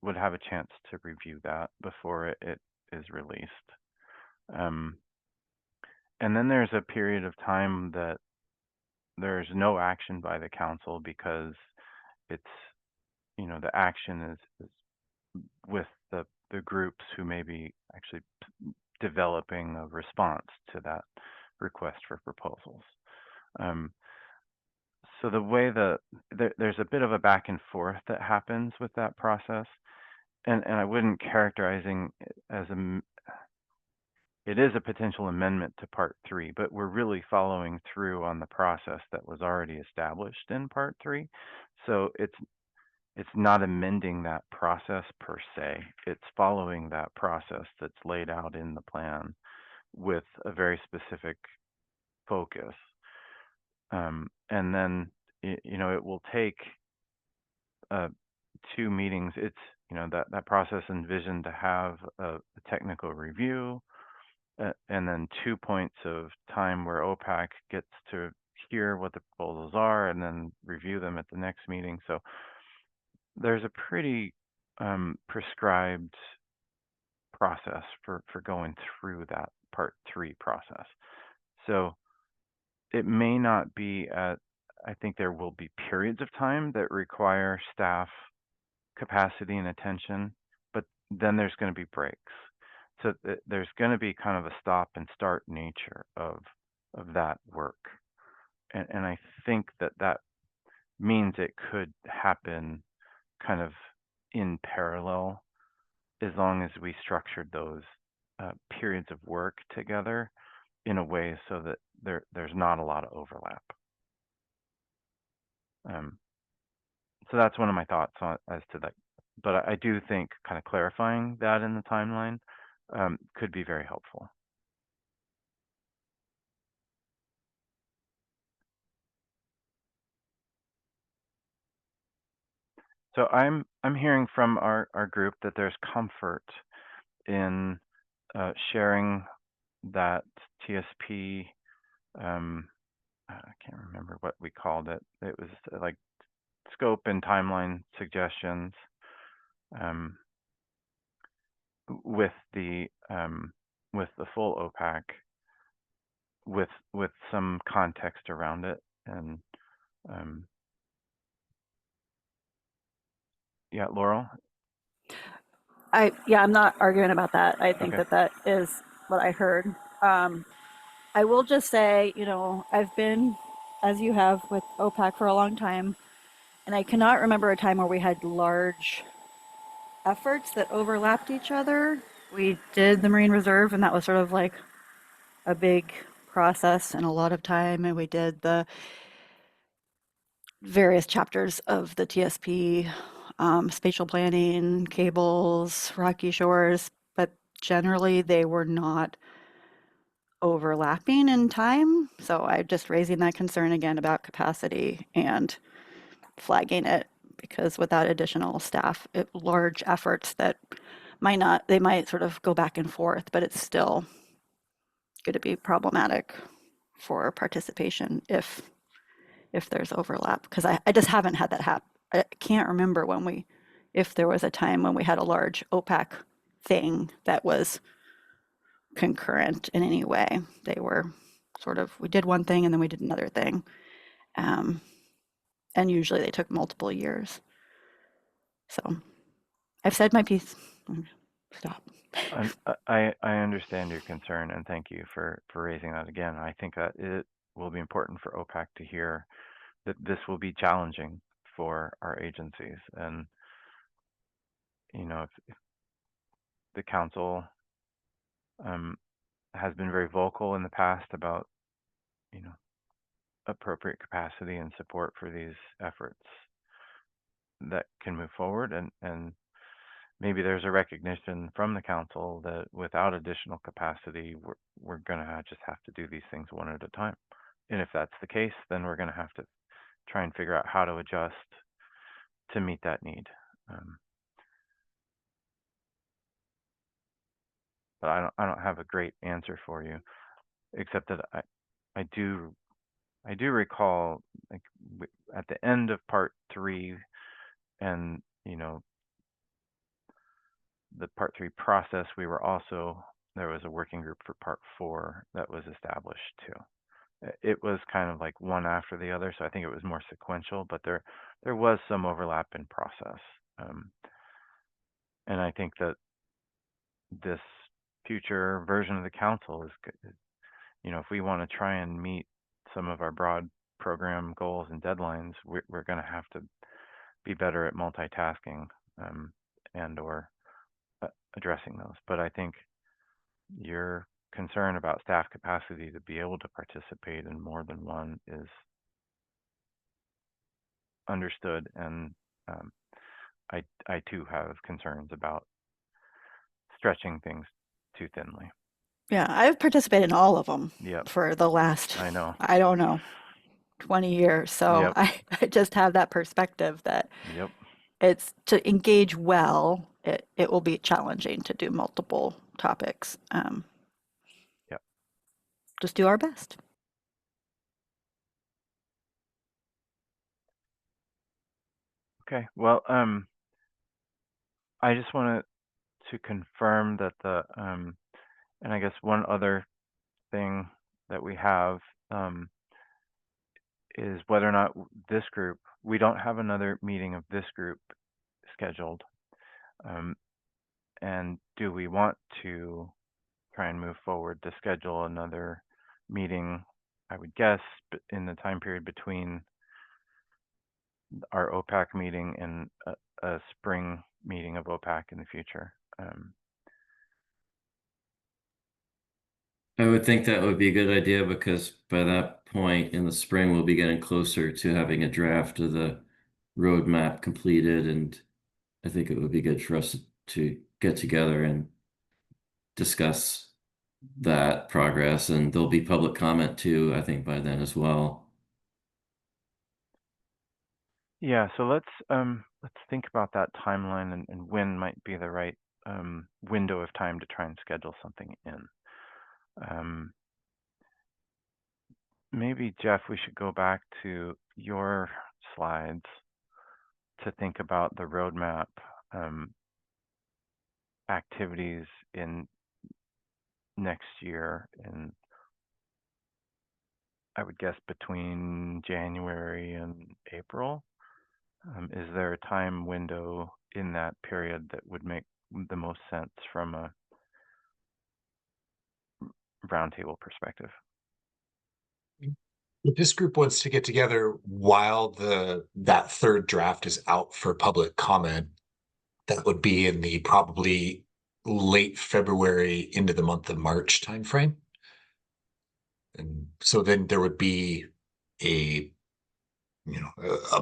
[SPEAKER 1] would have a chance to review that before it is released. And then there's a period of time that there's no action by the council, because it's, the action is with the groups who may be actually developing a response to that request for proposals. So the way there's a bit of a back and forth that happens with that process, and I wouldn't characterizing it as it is a potential amendment to Part 3, but we're really following through on the process that was already established in Part 3. So it's not amending that process per se. It's following that process that's laid out in the plan with a very specific focus. And then, it will take 2 meetings. It's, that process envisioned to have a technical review, and then 2 points of time where OPAC gets to hear what the proposals are and then review them at the next meeting. So there's a pretty prescribed process for going through that part 3 process. So it may not be I think there will be periods of time that require staff capacity and attention, but then there's going to be breaks. So there's going to be kind of a stop and start nature of that work. And I think that means it could happen kind of in parallel, as long as we structured those periods of work together in a way so that there's not a lot of overlap. So that's one of my thoughts as to that. But I do think kind of clarifying that in the timeline could be very helpful. So I'm hearing from our group that there's comfort in sharing that TSP. I can't remember what we called it. It was like scope and timeline suggestions with the full OPAC with some context around it. And yeah, Laurel.
[SPEAKER 7] I'm not arguing about that. I think
[SPEAKER 1] Okay.
[SPEAKER 7] that is what I heard. I will just say, I've been, as you have, with OPAC for a long time, and I cannot remember a time where we had large efforts that overlapped each other. We did the Marine Reserve, and that was sort of like a big process and a lot of time, and we did the various chapters of the TSP, spatial planning, cables, rocky shores, but generally they were not overlapping in time. So I'm just raising that concern again about capacity and flagging it, because without additional staff, large efforts that they might sort of go back and forth, but it's still going to be problematic for participation if there's overlap, because I just haven't had that happen. I can't remember if there was a time when we had a large OPAC thing that was concurrent in any way. They were we did one thing and then we did another thing. And usually they took multiple years. So I've said my piece. Stop.
[SPEAKER 1] I understand your concern, and thank you for raising that again. I think that it will be important for OPAC to hear that this will be challenging for our agencies. And, if the council has been very vocal in the past about, appropriate capacity and support for these efforts that can move forward, and maybe there's a recognition from the council that without additional capacity, we're going to just have to do these things one at a time. And if that's the case, then we're going to have to try and figure out how to adjust to meet that need. But I don't have a great answer for you, except that I do recall, like, at the end of part 3 and the part 3 process, there was a working group for part 4 that was established too. It was kind of like one after the other, so I think it was more sequential, but there was some overlap in process. And I think that this future version of the council is, if we want to try and meet some of our broad program goals and deadlines, we're going to have to be better at multitasking and or addressing those. But I think your concern about staff capacity to be able to participate in more than one is understood, and I too have concerns about stretching things too thinly.
[SPEAKER 7] Yeah, I've participated in all of them
[SPEAKER 1] Yep,
[SPEAKER 7] for the last,
[SPEAKER 1] I know.
[SPEAKER 7] I don't know, 20 years. So
[SPEAKER 1] Yep.
[SPEAKER 7] I just have that perspective that
[SPEAKER 1] Yep.
[SPEAKER 7] it's to engage well, it will be challenging to do multiple topics.
[SPEAKER 1] Yep.
[SPEAKER 7] Just do our best.
[SPEAKER 1] Okay. Well, I just wanted to confirm that and I guess one other thing that we have is whether or not this group, we don't have another meeting of this group scheduled. And do we want to try and move forward to schedule another meeting, I would guess, in the time period between our OPAC meeting and a spring meeting of OPAC in the future?
[SPEAKER 2] I would think that would be a good idea because by that point in the spring, we'll be getting closer to having a draft of the roadmap completed. And I think it would be good for us to get together and discuss that progress. And there'll be public comment too, I think, by then as well.
[SPEAKER 1] Yeah, so let's think about that timeline and when might be the right window of time to try and schedule something in. Maybe Jeff, we should go back to your slides to think about the roadmap activities in next year, and I would guess between January and April. Is there a time window in that period that would make the most sense from a roundtable perspective?
[SPEAKER 3] If this group wants to get together while that third draft is out for public comment, that would be in the probably late February into the month of March timeframe. And so then there would be a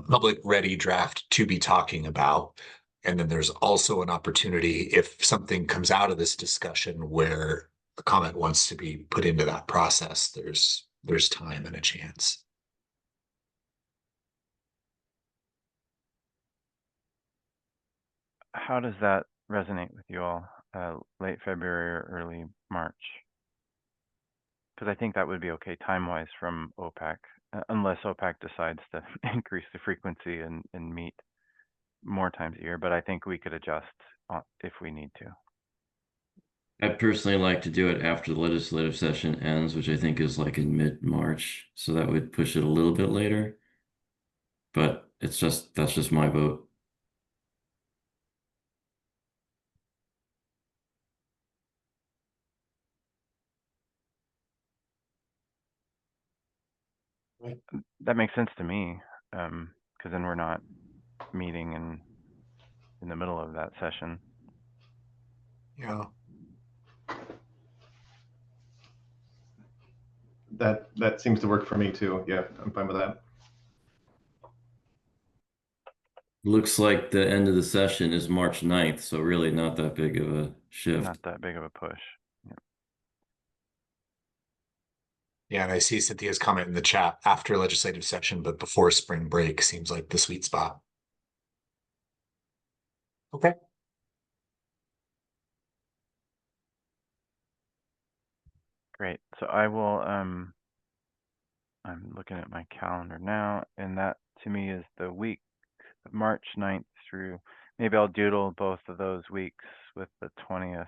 [SPEAKER 3] public ready draft to be talking about. And then there's also an opportunity if something comes out of this discussion where a comment wants to be put into that process, there's time and a chance.
[SPEAKER 1] How does that resonate with you all, late February or early March? Because I think that would be okay time-wise from OPAC, unless OPAC decides to increase the frequency and meet more times a year. But I think we could adjust if we need to.
[SPEAKER 2] I'd personally like to do it after the legislative session ends, which I think is like in mid-March. So that would push it a little bit later. But that's just my vote.
[SPEAKER 1] That makes sense to me, because then we're not meeting in the middle of that session.
[SPEAKER 3] Yeah.
[SPEAKER 6] That seems to work for me too. Yeah, I'm fine with that.
[SPEAKER 2] Looks like the end of the session is March 9th, so really not that big of a shift.
[SPEAKER 1] Not that big of a push.
[SPEAKER 3] Yeah, and I see Cynthia's comment in the chat after legislative session, but before spring break seems like the sweet spot. Okay.
[SPEAKER 1] Great. So I will, I'm looking at my calendar now, and that to me is the week of March 9th through, maybe I'll doodle both of those weeks with the 20th,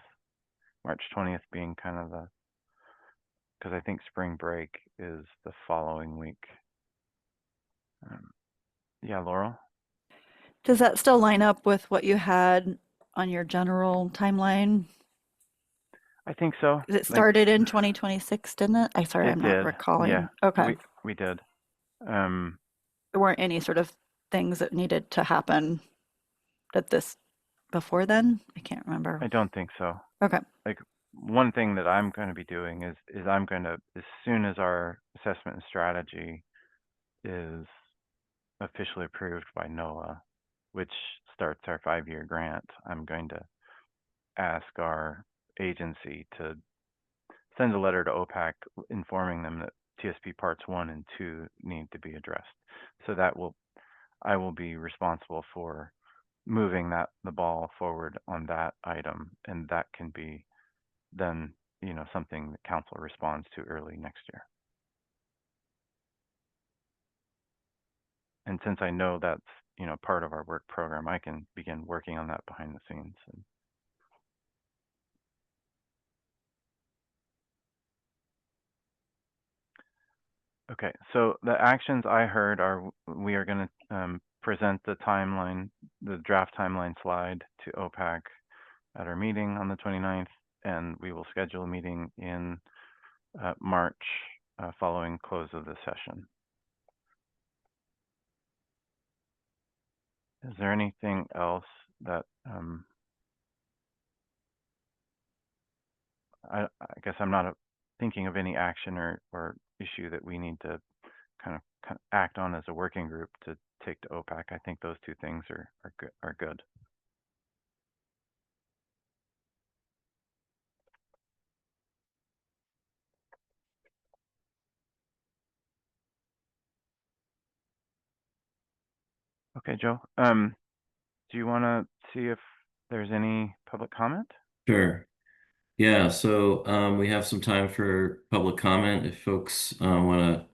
[SPEAKER 1] March 20th being kind of the, because I think spring break is the following week. Yeah, Laurel?
[SPEAKER 7] Does that still line up with what you had on your general timeline?
[SPEAKER 1] I think so.
[SPEAKER 7] It started in 2026, didn't it? I'm not recalling.
[SPEAKER 1] Yeah,
[SPEAKER 7] okay.
[SPEAKER 1] We did.
[SPEAKER 7] There weren't any sort of things that needed to happen at this before then? I can't remember.
[SPEAKER 1] I don't think so.
[SPEAKER 7] Okay.
[SPEAKER 1] Like one thing that I'm going to be doing is I'm going to, as soon as our assessment and strategy is officially approved by NOAA, which starts our 5-year grant, I'm going to ask our agency to send a letter to OPAC informing them that TSP parts 1 and 2 need to be addressed. So I will be responsible for moving the ball forward on that item, and that can be then, something the council responds to early next year. And since I know that's, part of our work program, I can begin working on that behind the scenes. Okay, so the actions I heard are we are going to present the timeline, the draft timeline slide to OPAC at our meeting on the 29th, and we will schedule a meeting in March following close of the session. Is there anything else that I guess I'm not thinking of any action or issue that we need to kind of act on as a working group to take to OPAC. I think those two things are good. Okay, Joe. Do you want to see if there's any public comment?
[SPEAKER 2] Sure. Yeah, so we have some time for public comment. If folks want to,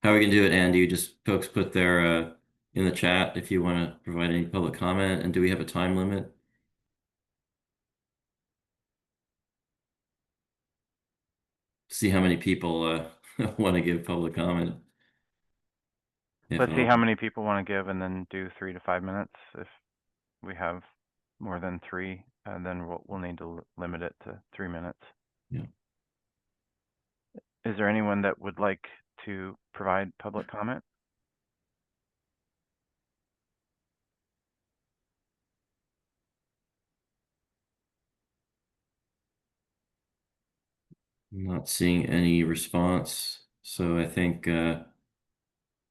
[SPEAKER 2] how we can do it, Andy, just folks put their in the chat if you want to provide any public comment. And do we have a time limit? See how many people want to give public comment.
[SPEAKER 1] Let's see how many people want to give and then do 3 to 5 minutes. If we have more than 3, then we'll need to limit it to 3 minutes.
[SPEAKER 2] Yeah.
[SPEAKER 1] Is there anyone that would like to provide public comment?
[SPEAKER 2] I'm not seeing any response. So I think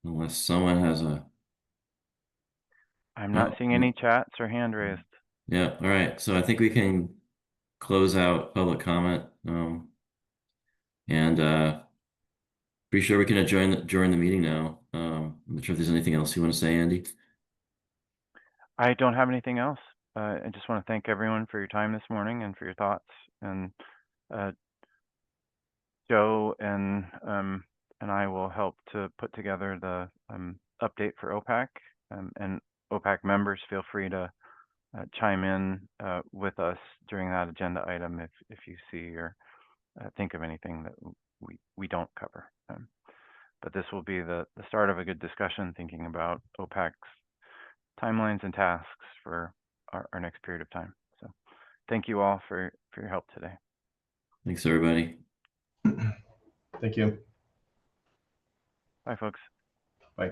[SPEAKER 2] unless someone has a...
[SPEAKER 1] I'm not seeing any chats or hand raised.
[SPEAKER 2] Yeah, all right. So I think we can close out public comment. And pretty sure we can join the meeting now. I'm not sure if there's anything else you want to say, Andy.
[SPEAKER 1] I don't have anything else. I just want to thank everyone for your time this morning and for your thoughts. And Joe and I will help to put together the update for OPAC. And OPAC members, feel free to chime in with us during that agenda item if you see or think of anything that we don't cover. But this will be the start of a good discussion, thinking about OPAC's timelines and tasks for our next period of time. So thank you all for your help today.
[SPEAKER 2] Thanks, everybody.
[SPEAKER 6] Thank you.
[SPEAKER 1] Bye, folks.
[SPEAKER 6] Bye.